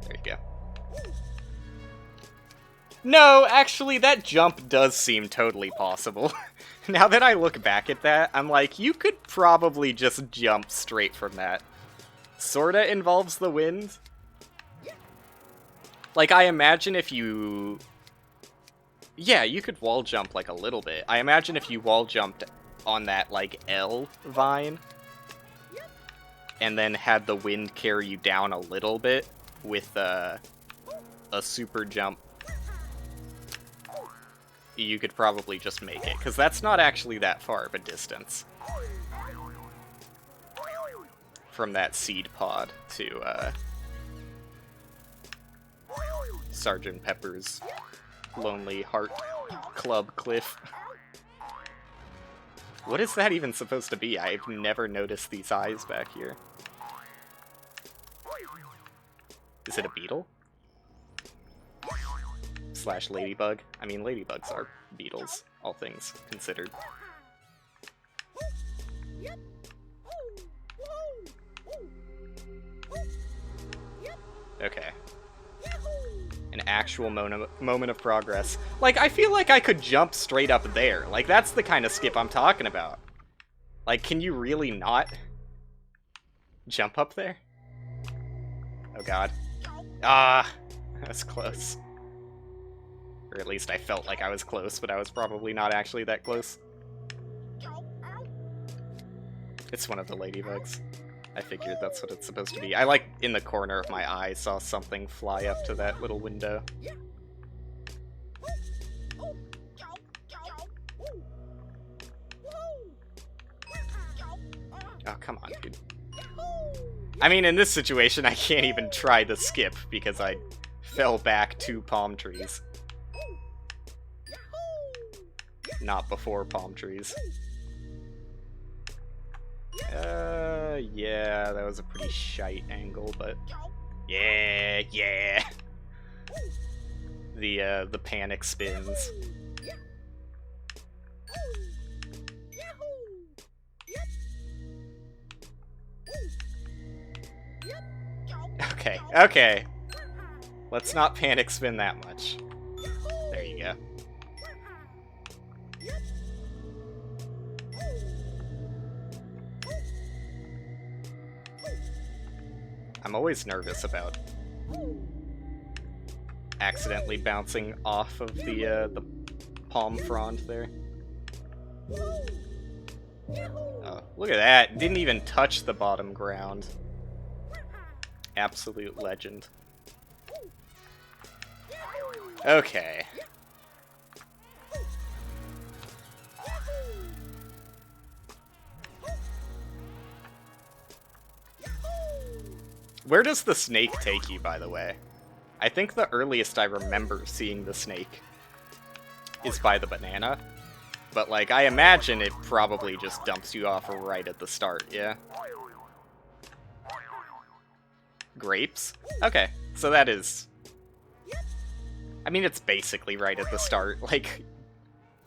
you go. No, actually, that jump does seem totally possible. Now that I look back at that, I'm like, you could probably just jump straight from that. Sorta involves the wind. Like, I imagine if you... Yeah, you could wall jump, like, a little bit. I imagine if you wall jumped on that, like, L vine, and then had the wind carry you down a little bit with a super jump, you could probably just make it, because that's not actually that far of a distance from that seed pod to Sergeant Pepper's Lonely Heart Club Cliff. What is that even supposed to be? I've never noticed these eyes back here. Is it a beetle? Slash ladybug? I mean, ladybugs are beetles, all things considered. Okay. An actual moment of progress. Like, I feel like I could jump straight up there. Like, that's the kind of skip I'm talking about. Like, can you really not jump up there? Oh god. Ah, that's close. Or at least I felt like I was close, but I was probably not actually that close. It's one of the ladybugs. I figured that's what it's supposed to be. I, like, in the corner of my eye, saw something fly up to that little window. Oh, come on, dude. I mean, in this situation, I can't even try the skip, because I fell back 2 palm trees. Not before palm trees. Yeah, that was a pretty shite angle, but... Yeah! The panic spins. Okay. Let's not panic spin that much. There you go. I'm always nervous about accidentally bouncing off of the palm frond there. Oh, look at that. Didn't even touch the bottom ground. Absolute legend. Okay. Where does the snake take you, by the way? I think the earliest I remember seeing the snake is by the banana. But, like, I imagine it probably just dumps you off right at the start, yeah? Grapes? Okay, so that is... I mean, it's basically right at the start. Like,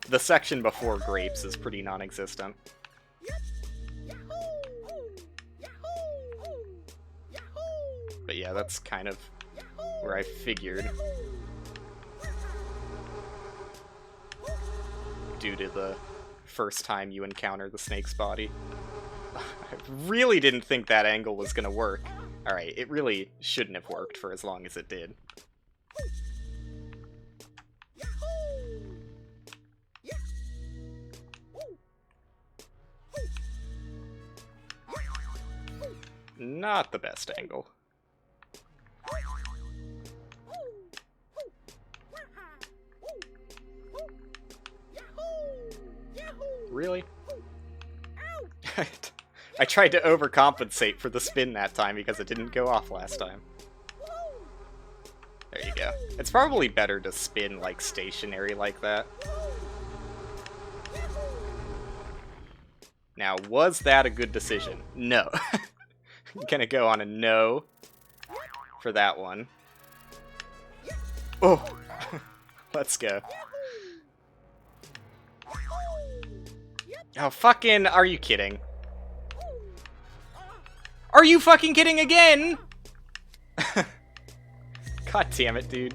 the section before grapes is pretty non-existent. But yeah, that's kind of where I figured. Due to the first time you encounter the snake's body. I really didn't think that angle was gonna work. Alright, it really shouldn't have worked for as long as it did. Not the best angle. Really? I tried to overcompensate for the spin that time because it didn't go off last time. There you go. It's probably better to spin, like, stationary like that. Now, was that a good decision? No. I'm gonna go on a no for that one. Oh! Let's go. Oh, fucking... Are you kidding? Are you fucking kidding again? God damn it, dude.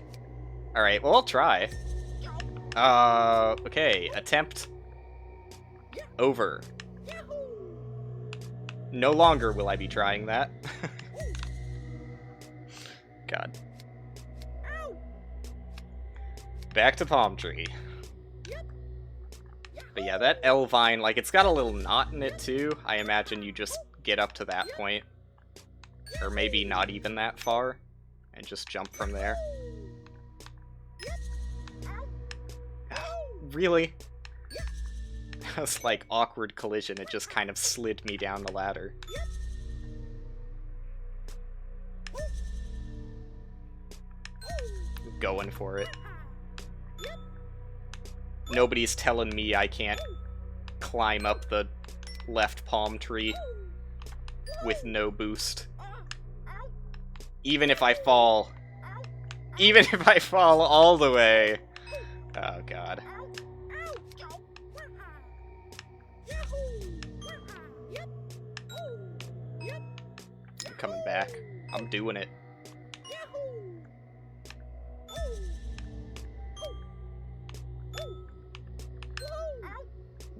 Alright, well, I'll try. Okay. Attempt over. No longer will I be trying that. God. Back to palm tree. But yeah, that L-vine, like, it's got a little knot in it, too. I imagine you just get up to that point. Or maybe not even that far. And just jump from there. Really? That was like awkward collision. It just kind of slid me down the ladder. Going for it. Nobody's telling me I can't climb up the left palm tree with no boost. Even if I fall. Even if I fall all the way. Oh, God. I'm coming back. I'm doing it.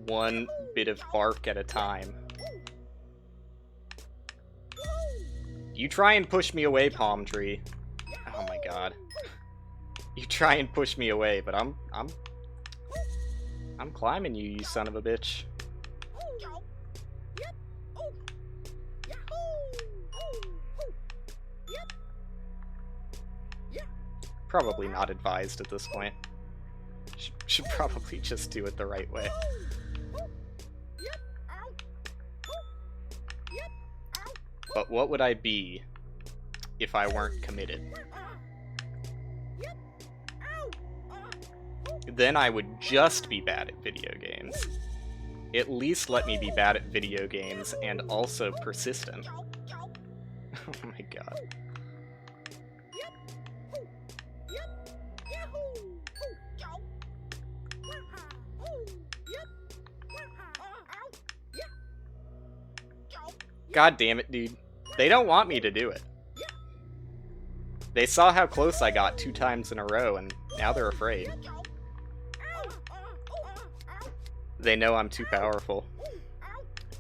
One bit of bark at a time. You try and push me away, palm tree. Oh my god. You try and push me away, but I'm climbing you, you son of a bitch. Probably not advised at this point. Should probably just do it the right way. But what would I be if I weren't committed? Then I would just be bad at video games. At least let me be bad at video games and also persistent. Oh my god. God damn it, dude. They don't want me to do it. They saw how close I got 2 times in a row, and now they're afraid. They know I'm too powerful.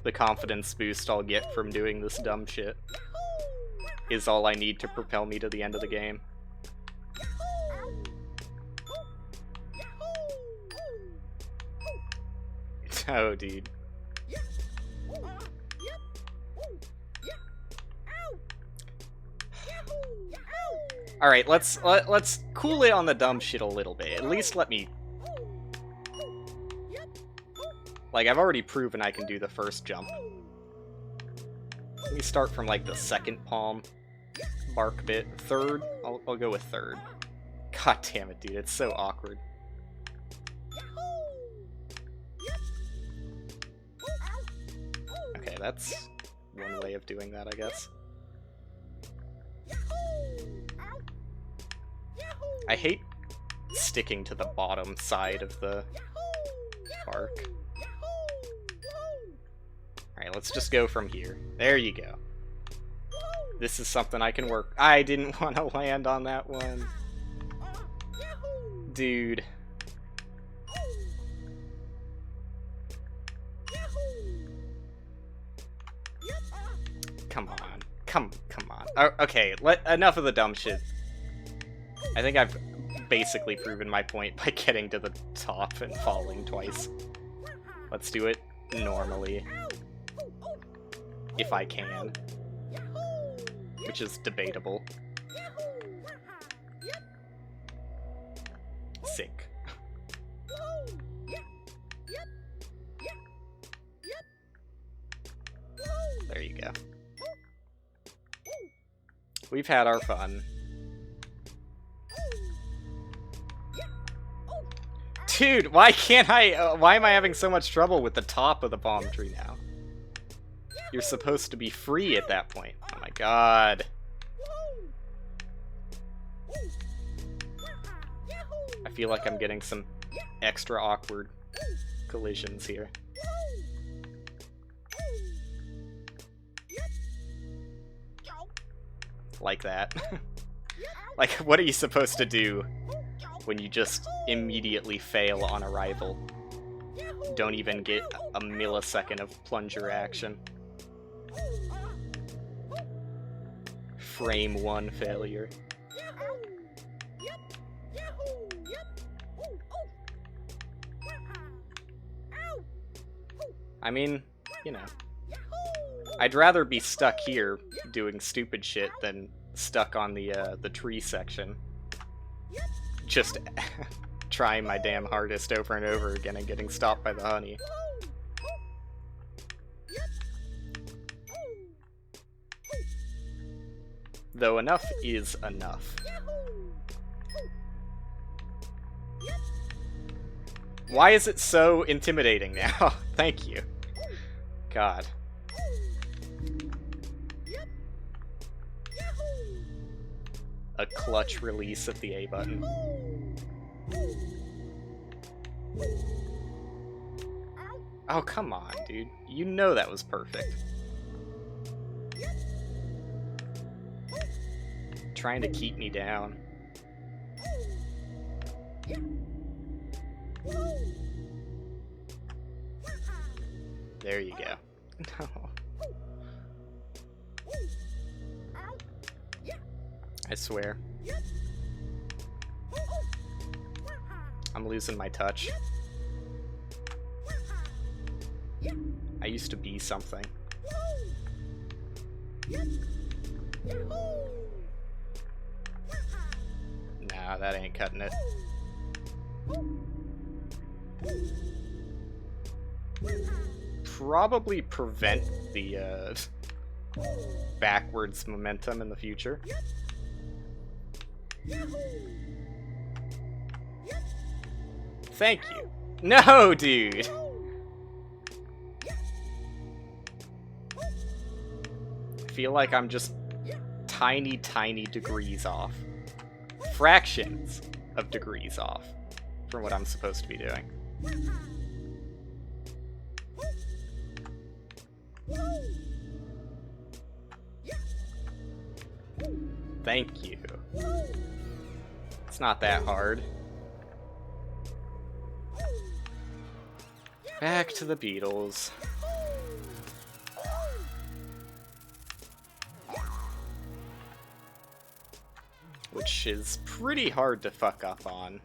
The confidence boost I'll get from doing this dumb shit is all I need to propel me to the end of the game. Oh, dude. Alright, let's cool it on the dumb shit a little bit. At least let me... Like, I've already proven I can do the first jump. Let me start from, like, the second palm bark bit. Third? I'll go with third. God damn it, dude. It's so awkward. Okay, that's one way of doing that, I guess. I hate sticking to the bottom side of the bark. Alright, let's just go from here. There you go. This is something I can work. I didn't want to land on that one. Dude. Come on. Come on. Okay, enough of the dumb shit. I think I've basically proven my point by getting to the top and falling twice. Let's do it normally. If I can. Which is debatable. Sick. There you go. We've had our fun. Dude, why can't I... why am I having so much trouble with the top of the palm tree now? You're supposed to be free at that point. Oh my god. I feel like I'm getting some extra awkward collisions here. Like that. Like, what are you supposed to do when you just immediately fail on arrival? Don't even get a millisecond of plunger action. Frame 1 failure. I mean, you know. I'd rather be stuck here doing stupid shit than stuck on the tree section. Just trying my damn hardest over and over again and getting stopped by the honey. Though enough is enough. Why is it so intimidating now? Thank you. God. A clutch release of the A button. Oh, come on, dude. You know that was perfect. Trying to keep me down. There you go. No. I swear. I'm losing my touch. I used to be something. Nah, that ain't cutting it. Probably prevent the backwards momentum in the future. Thank you. No, dude! I feel like I'm just tiny, tiny degrees off. Fractions of degrees off from what I'm supposed to be doing. Thank you. It's not that hard. Back to the Beatles. Which is pretty hard to fuck up on.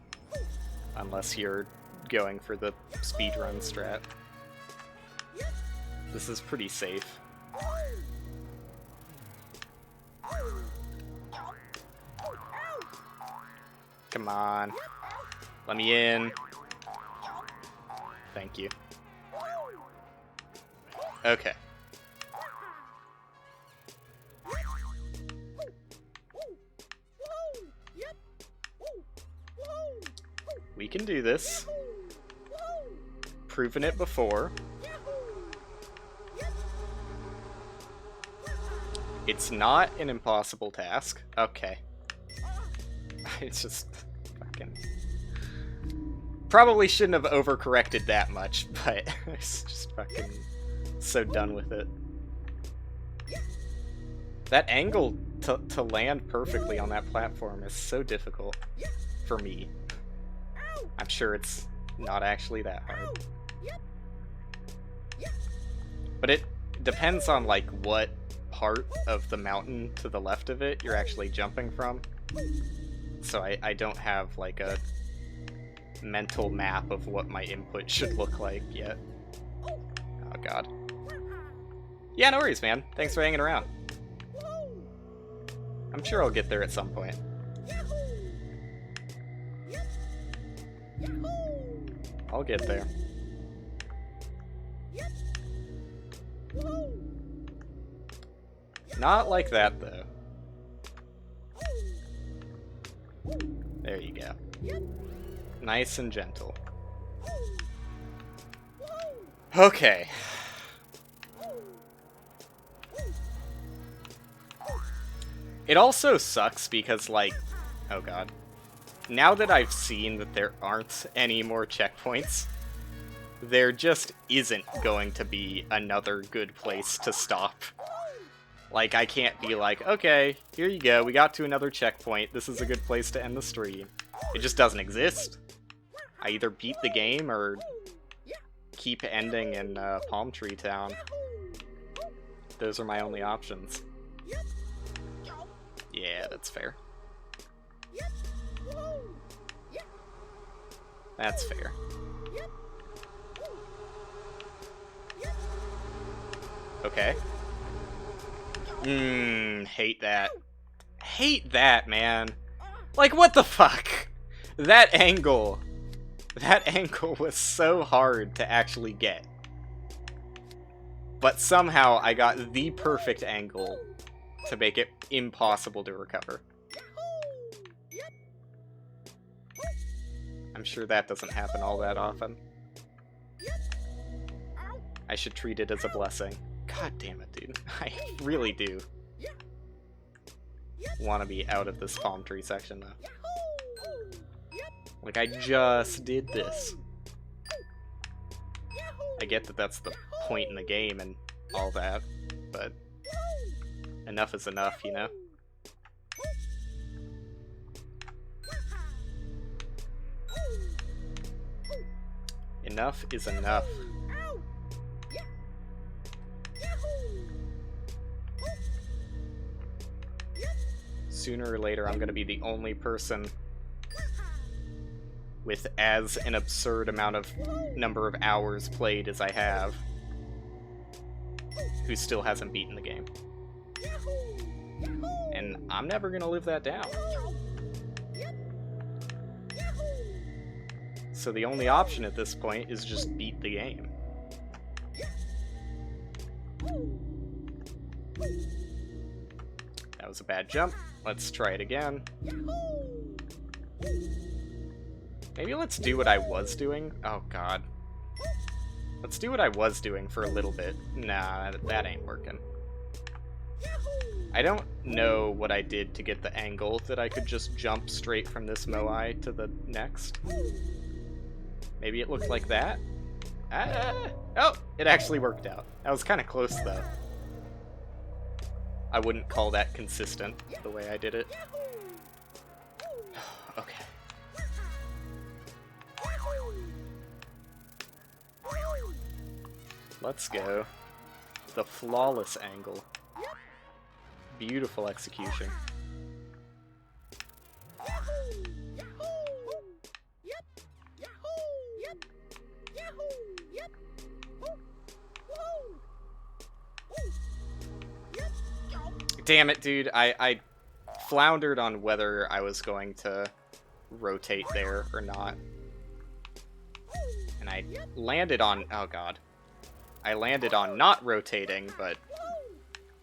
Unless you're going for the speedrun strat. This is pretty safe. Come on. Let me in. Thank you. Okay. We can do this. Proven it before. It's not an impossible task. Okay. It's just fucking... Probably shouldn't have overcorrected that much, but it's just fucking so done with it. That angle to land perfectly on that platform is so difficult for me. I'm sure it's not actually that hard. But it depends on, like, what part of the mountain to the left of it you're actually jumping from. So I don't have, like, a mental map of what my input should look like yet. Oh, God. Yeah, no worries, man. Thanks for hanging around. I'm sure I'll get there at some point. I'll get there. Not like that, though. There you go. Nice and gentle. Okay. It also sucks because, like... Oh, God. Now that I've seen that there aren't any more checkpoints, there just isn't going to be another good place to stop. Like, I can't be like, okay, here you go, we got to another checkpoint, this is a good place to end the stream. It just doesn't exist. I either beat the game or keep ending in Palm Tree Town. Those are my only options. Yeah, that's fair. That's fair. Okay. Hate that. Hate that, man. Like, what the fuck? That angle was so hard to actually get. But somehow I got the perfect angle to make it impossible to recover. I'm sure that doesn't happen all that often. I should treat it as a blessing. God damn it, dude. I really do want to be out of this palm tree section, though. Like, I just did this. I get that that's the point in the game and all that, but enough is enough, you know? Enough is enough. Sooner or later, I'm gonna be the only person with as an absurd amount of number of hours played as I have who still hasn't beaten the game. And I'm never gonna live that down. So the only option at this point is just beat the game. That was a bad jump. Let's try it again. Maybe let's do what I was doing. Oh, God. Let's do what I was doing for a little bit. Nah, that ain't working. I don't know what I did to get the angle that I could just jump straight from this Moai to the next. Maybe it looked like that? Oh, it actually worked out. That was kind of close, though. I wouldn't call that consistent, the way I did it. Okay. Let's go. The flawless angle. Beautiful execution. Damn it, dude. I floundered on whether I was going to rotate there or not. And I landed on... oh god. I landed on not rotating, but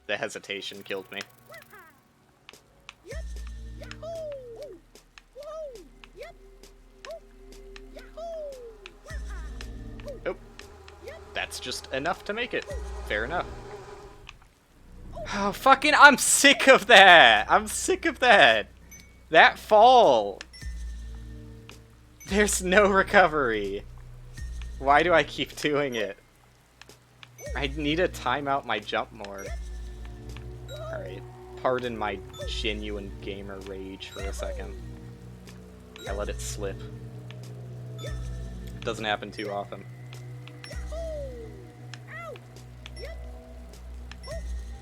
the hesitation killed me. Oh, that's just enough to make it. Fair enough. Oh, fucking, I'm sick of that! I'm sick of that! That fall! There's no recovery. Why do I keep doing it? I need to time out my jump more. Alright, pardon my genuine gamer rage for a second. I let it slip. Doesn't happen too often.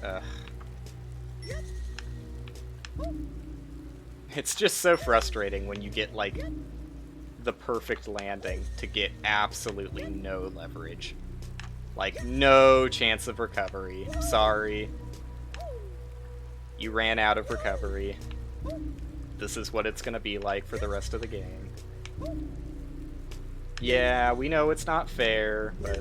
Ugh. It's just so frustrating when you get, like, the perfect landing to get absolutely no leverage. Like, no chance of recovery. Sorry. You ran out of recovery. This is what it's gonna be like for the rest of the game. Yeah, we know it's not fair, but...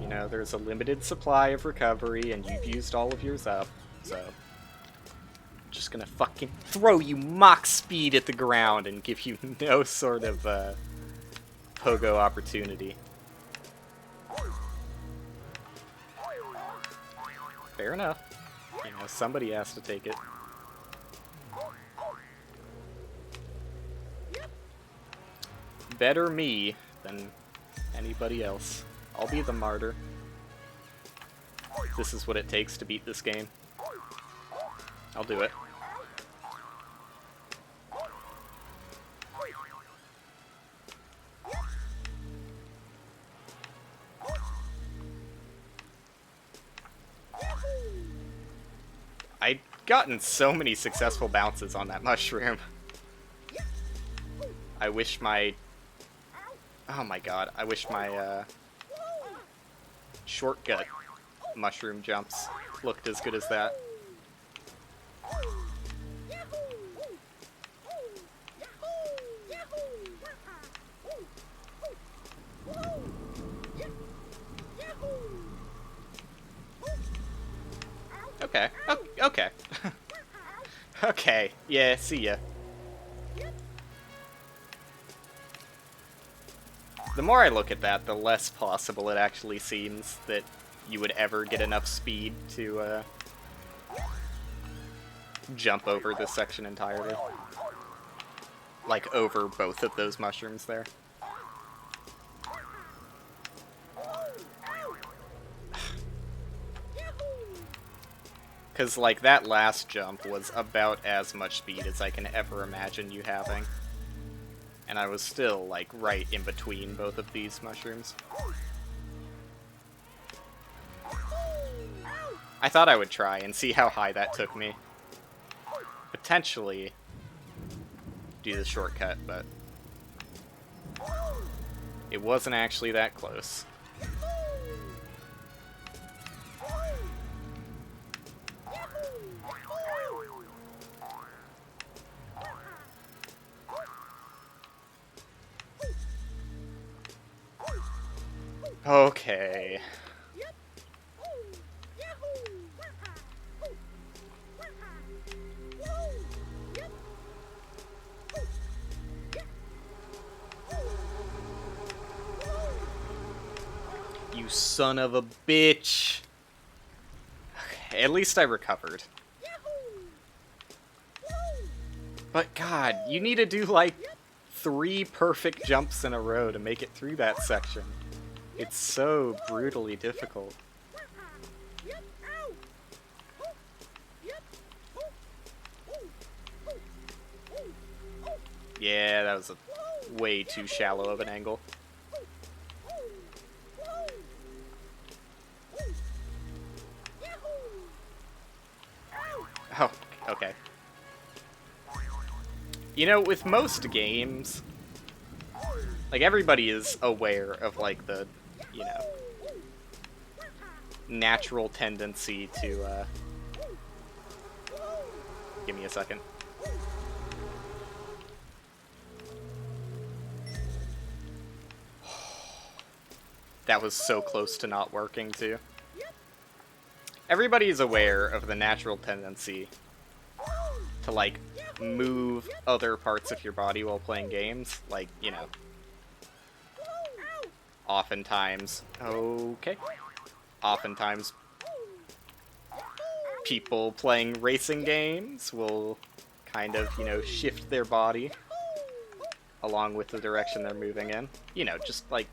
you know, there's a limited supply of recovery, and you've used all of yours up, so... I'm just gonna fucking throw you Mach speed at the ground and give you no sort of, pogo opportunity. Fair enough. You know, somebody has to take it. Better me than anybody else. I'll be the martyr. This is what it takes to beat this game. I'll do it. I'd gotten so many successful bounces on that mushroom. I wish my... oh my god, I wish my, shortcut mushroom jumps looked as good as that. Okay. Oh, okay. Okay. Yeah, see ya. The more I look at that, the less possible it actually seems that you would ever get enough speed to, jump over this section entirely. Like, over both of those mushrooms there. Because, like, that last jump was about as much speed as I can ever imagine you having. And I was still, like, right in between both of these mushrooms. I thought I would try and see how high that took me. Potentially do the shortcut, but it wasn't actually that close. Okay. You son of a bitch. Okay, at least I recovered. But god, you need to do like 3 perfect jumps in a row to make it through that section. It's so brutally difficult. Yeah, that was a way too shallow of an angle. Oh, okay. You know, with most games, like, everybody is aware of, like, the, you know, natural tendency to, give me a second. That was so close to not working, too. Everybody's aware of the natural tendency to, like, move other parts of your body while playing games. Like, you know, oftentimes... Okay. Oftentimes, people playing racing games will kind of, you know, shift their body along with the direction they're moving in. You know, just, like,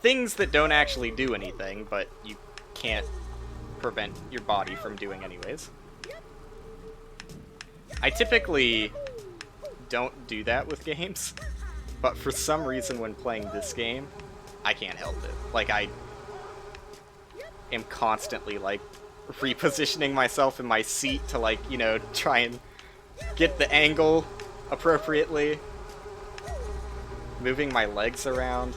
things that don't actually do anything, but you can't prevent your body from doing anyways. I typically don't do that with games, but for some reason when playing this game, I can't help it. Like, I am constantly, like, repositioning myself in my seat to, like, you know, try and get the angle appropriately. Moving my legs around.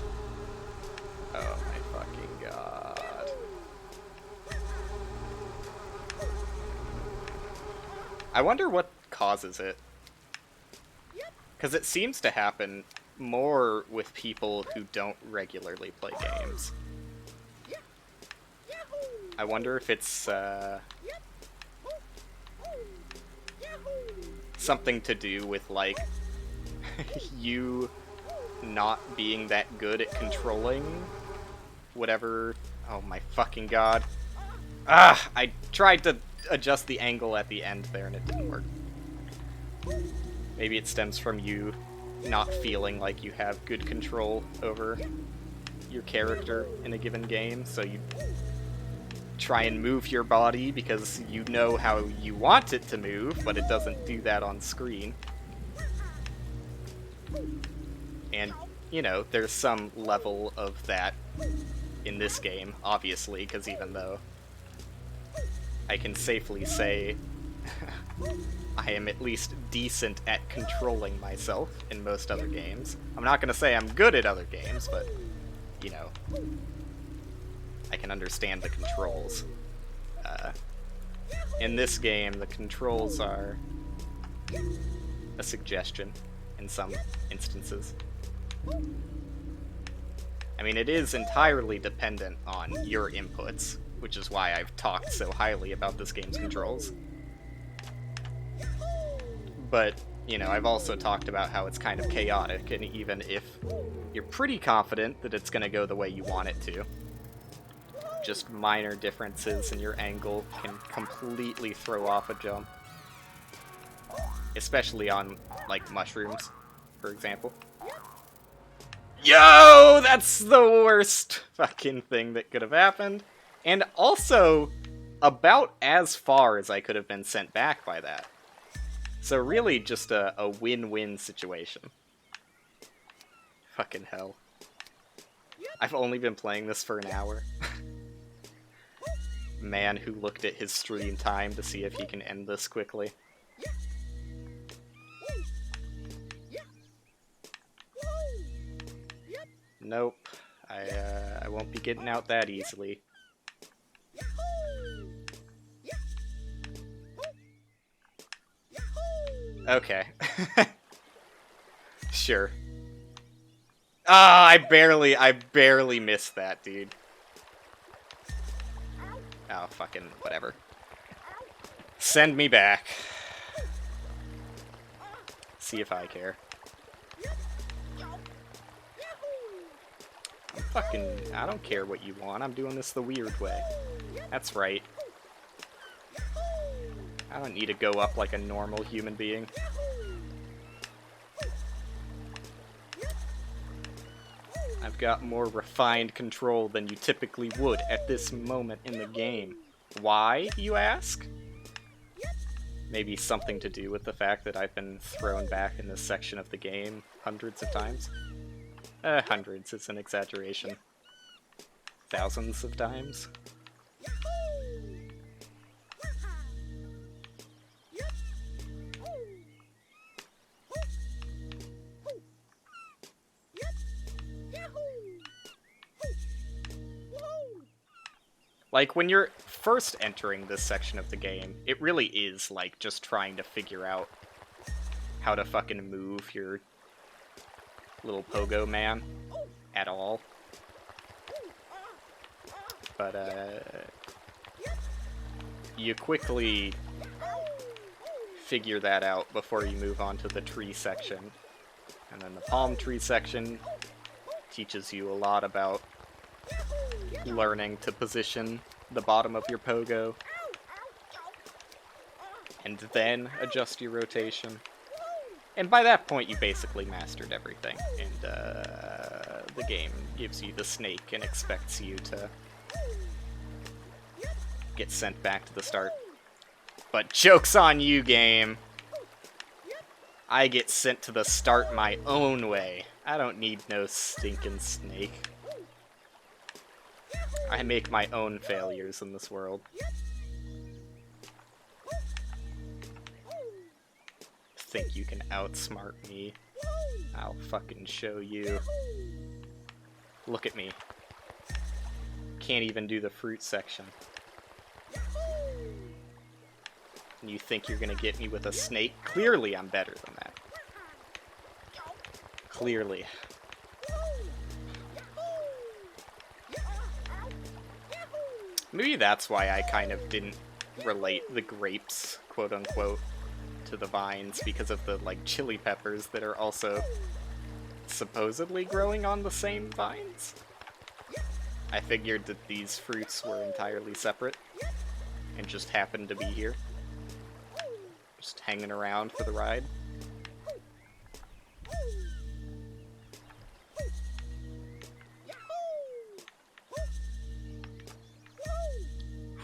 Oh my fucking god. I wonder what causes it. Because it seems to happen more with people who don't regularly play games. I wonder if it's something to do with, like, you not being that good at controlling whatever... Oh my fucking god. Ah! I tried to adjust the angle at the end there and it didn't work. Maybe it stems from you not feeling like you have good control over your character in a given game, so you try and move your body because you know how you want it to move, but it doesn't do that on screen. And, you know, there's some level of that in this game, obviously, because even though I can safely say I am at least decent at controlling myself in most other games. I'm not going to say I'm good at other games, but, you know, I can understand the controls. In this game, the controls are a suggestion in some instances. I mean, it is entirely dependent on your inputs, which is why I've talked so highly about this game's controls. But, you know, I've also talked about how it's kind of chaotic, and even if you're pretty confident that it's going to go the way you want it to, just minor differences in your angle can completely throw off a jump. Especially on, like, mushrooms, for example. Yo! That's the worst fucking thing that could have happened. And also, about as far as I could have been sent back by that. So really just a win-win situation. Fucking hell. I've only been playing this for an hour. Man who looked at his stream time to see if he can end this quickly. Nope. I won't be getting out that easily. Okay. Sure. Ah, I barely missed that, dude. Oh, fucking whatever. Send me back. See if I care. I don't care what you want. I'm doing this the weird way. That's right. I don't need to go up like a normal human being. I've got more refined control than you typically would at this moment in the game. Why, you ask? Maybe something to do with the fact that I've been thrown back in this section of the game hundreds of times. Hundreds is an exaggeration. Thousands of times. Like, when you're first entering this section of the game, it really is, like, just trying to figure out how to fucking move your little pogo man at all. but you quickly figure that out before you move on to the tree section. And then the palm tree section teaches you a lot about learning to position the bottom of your pogo and then adjust your rotation. And by that point, you basically mastered everything, and the game gives you the snake and expects you to get sent back to the start. But joke's on you, game! I get sent to the start my own way. I don't need no stinking snake. I make my own failures in this world. Think you can outsmart me? I'll fucking show you. Look at me. Can't even do the fruit section. And you think you're gonna get me with a snake? Clearly I'm better than that. Clearly. Maybe that's why I kind of didn't relate the grapes, quote-unquote, to the vines, because of the, like, chili peppers that are also supposedly growing on the same vines. I figured that these fruits were entirely separate and just happened to be here. Just hanging around for the ride.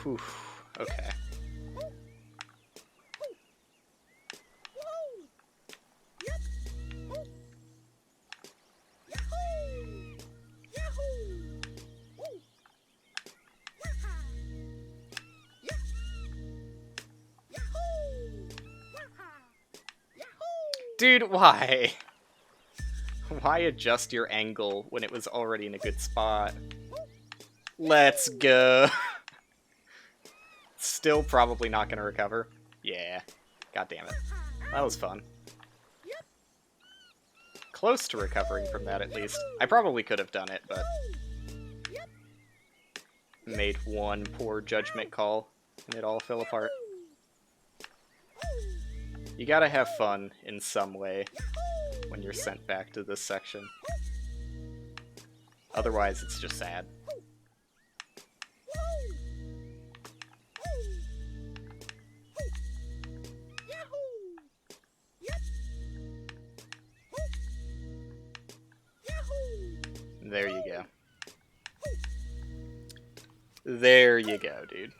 Whew, okay. Dude, why? Why adjust your angle when it was already in a good spot? Let's go. Still probably not gonna recover. Yeah. God damn it. That was fun. Close to recovering from that, at least. I probably could have done it, but made one poor judgment call, and it all fell apart. You gotta have fun in some way when you're sent back to this section. Otherwise, it's just sad. There you go. There you go, dude.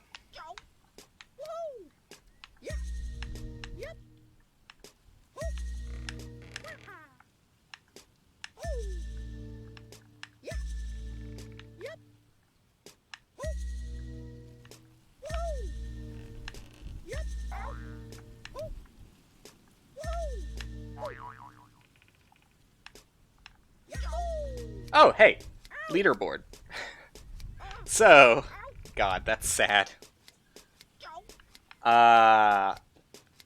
Oh, hey! Leaderboard. So, God, that's sad.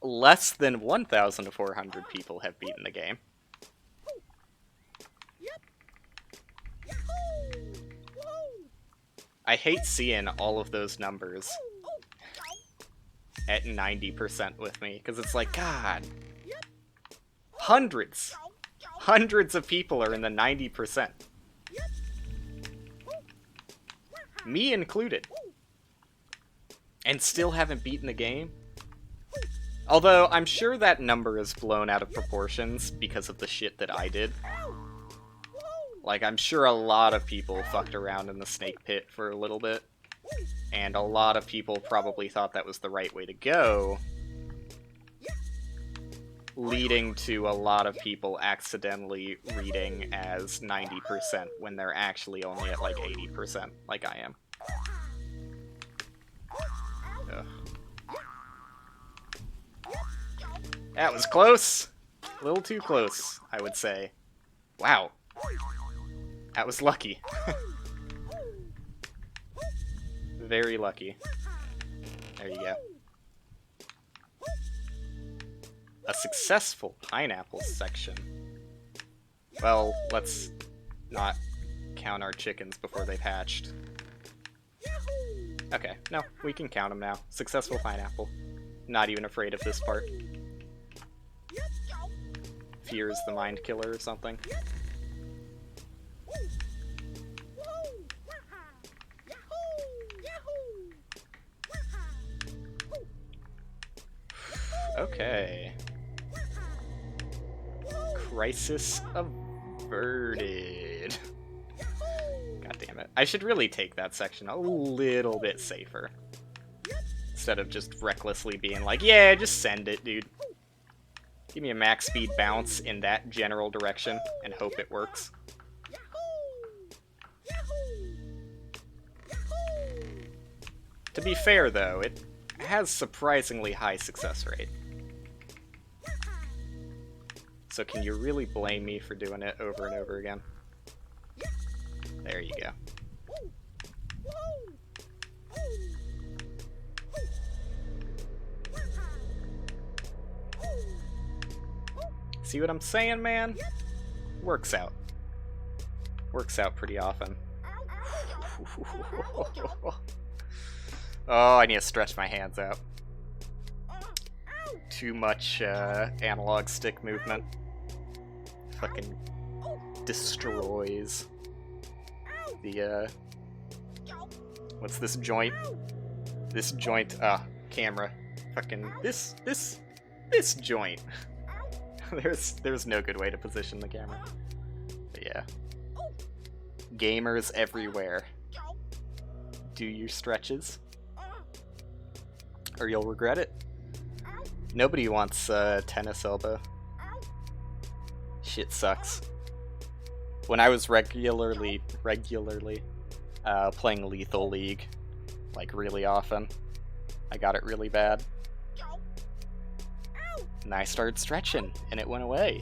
Less than 1,400 people have beaten the game. I hate seeing all of those numbers at 90% with me, because it's like, God, hundreds of people are in the 90%. Me included. And still haven't beaten the game? Although, I'm sure that number is blown out of proportions because of the shit that I did. Like, I'm sure a lot of people fucked around in the snake pit for a little bit. And a lot of people probably thought that was the right way to go. Leading to a lot of people accidentally reading as 90% when they're actually only at like 80%, like I am. Ugh. That was close! A little too close, I would say. Wow. That was lucky. Very lucky. There you go. A successful pineapple section. Well, let's not count our chickens before they've hatched. Okay, no, we can count them now. Successful pineapple. Not even afraid of this part. Fear is the mind killer or something. Okay. Crisis averted. God damn it. I should really take that section a little bit safer. Instead of just recklessly being like, yeah, just send it, dude. Give me a max speed bounce in that general direction and hope it works. To be fair, though, it has surprisingly high success rate. So can you really blame me for doing it over and over again? There you go. See what I'm saying, man? Works out. Works out pretty often. Oh, I need to stretch my hands out. Too much analog stick movement. Fucking destroys the, what's this joint? This joint, camera. Fucking, this joint. There's no good way to position the camera. But yeah. Gamers everywhere. Do your stretches. Or you'll regret it. Nobody wants tennis elbow. Shit sucks. When I was regularly playing Lethal League, like really often, I got it really bad. And I started stretching, and it went away.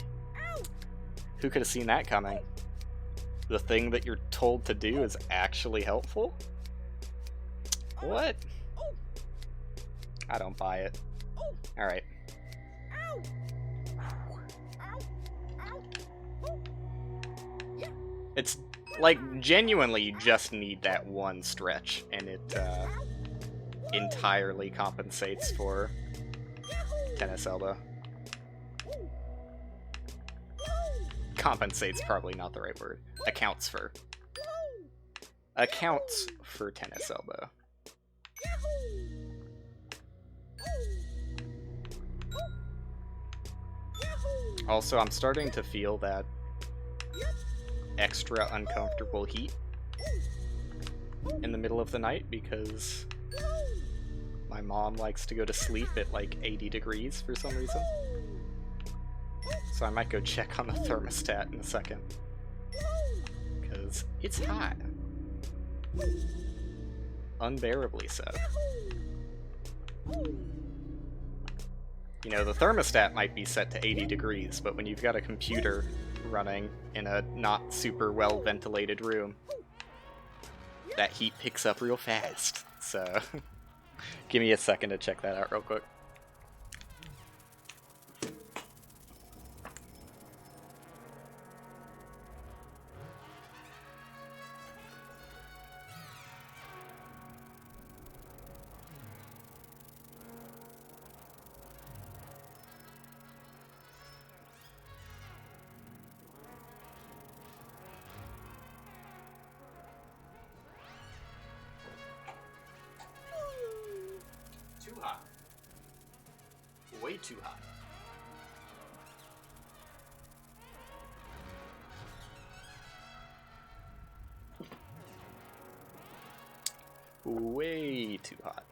Who could have seen that coming? The thing that you're told to do is actually helpful? What? I don't buy it. Alright. It's like, genuinely, you just need that one stretch, and it entirely compensates for tennis elbow. Compensate's probably not the right word. Accounts for tennis elbow. Also, I'm starting to feel that extra uncomfortable heat in the middle of the night because my mom likes to go to sleep at like 80 degrees for some reason. So I might go check on the thermostat in a second. Because it's hot. Unbearably so. You know, the thermostat might be set to 80 degrees, but when you've got a computer running in a not super well ventilated room, that heat picks up real fast. So, give me a second to check that out real quick. Too hot. Way too hot. Way too hot.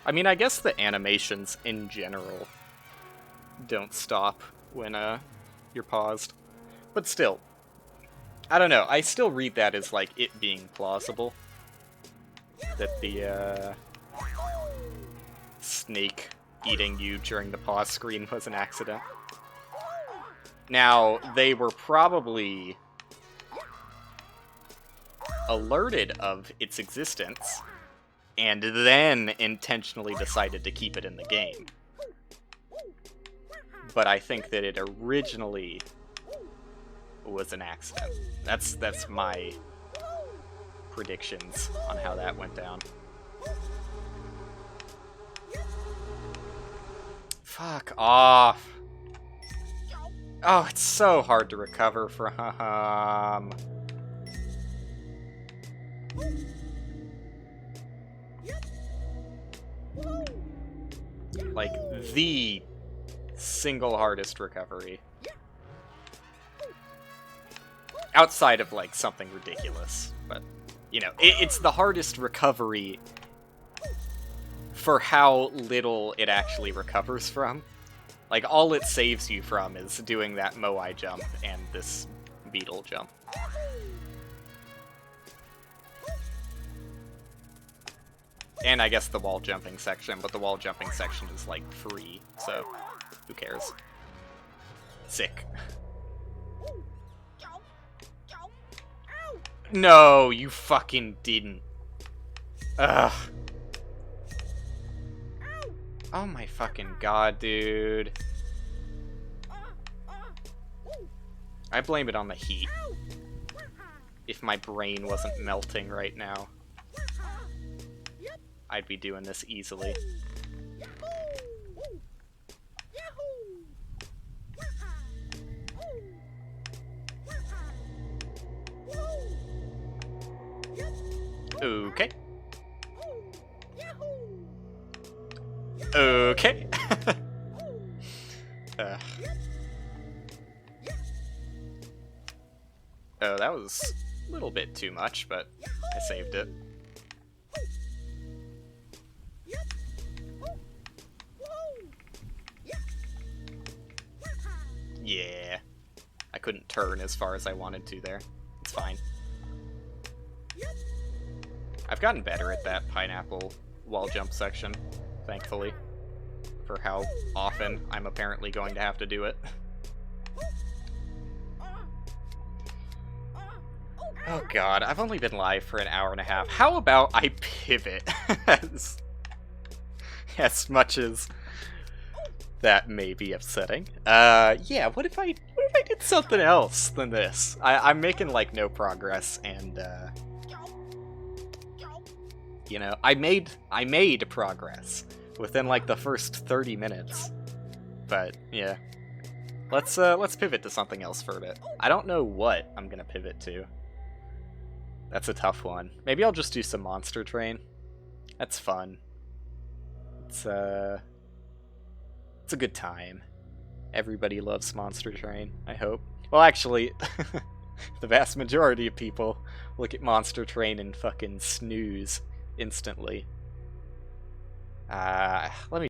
I mean, I guess the animations in general don't stop when you're paused. But still, I don't know, I still read that as like it being plausible. That the snake eating you during the pause screen was an accident. Now, they were probably alerted of its existence, and then intentionally decided to keep it in the game. But I think that it originally was an accident. That's my predictions on how that went down. Fuck off. Oh, it's so hard to recover from. Like, the single hardest recovery. Outside of, like, something ridiculous. But, you know, it's the hardest recovery for how little it actually recovers from. Like, all it saves you from is doing that Moai jump and this beetle jump. And I guess the wall jumping section, but the wall jumping section is, like, free, so who cares? Sick. No, you fucking didn't. Ugh. Oh my fucking god, dude. I blame it on the heat. If my brain wasn't melting right now, I'd be doing this easily. Okay. Okay. Oh, that was a little bit too much, but I saved it. Yeah. I couldn't turn as far as I wanted to there. It's fine. I've gotten better at that pineapple wall jump section, thankfully, for how often I'm apparently going to have to do it. Oh god, I've only been live for an hour and a half. How about I pivot? As much as that may be upsetting. Yeah, what if I did something else than this? I'm making, like, no progress, and, you know, I made progress within, like, the first 30 minutes. But, yeah. Let's pivot to something else for a bit. I don't know what I'm gonna pivot to. That's a tough one. Maybe I'll just do some Monster Train. That's fun. It's a good time. Everybody loves Monster Train, I hope. Well, actually, the vast majority of people look at Monster Train and fucking snooze instantly. Let me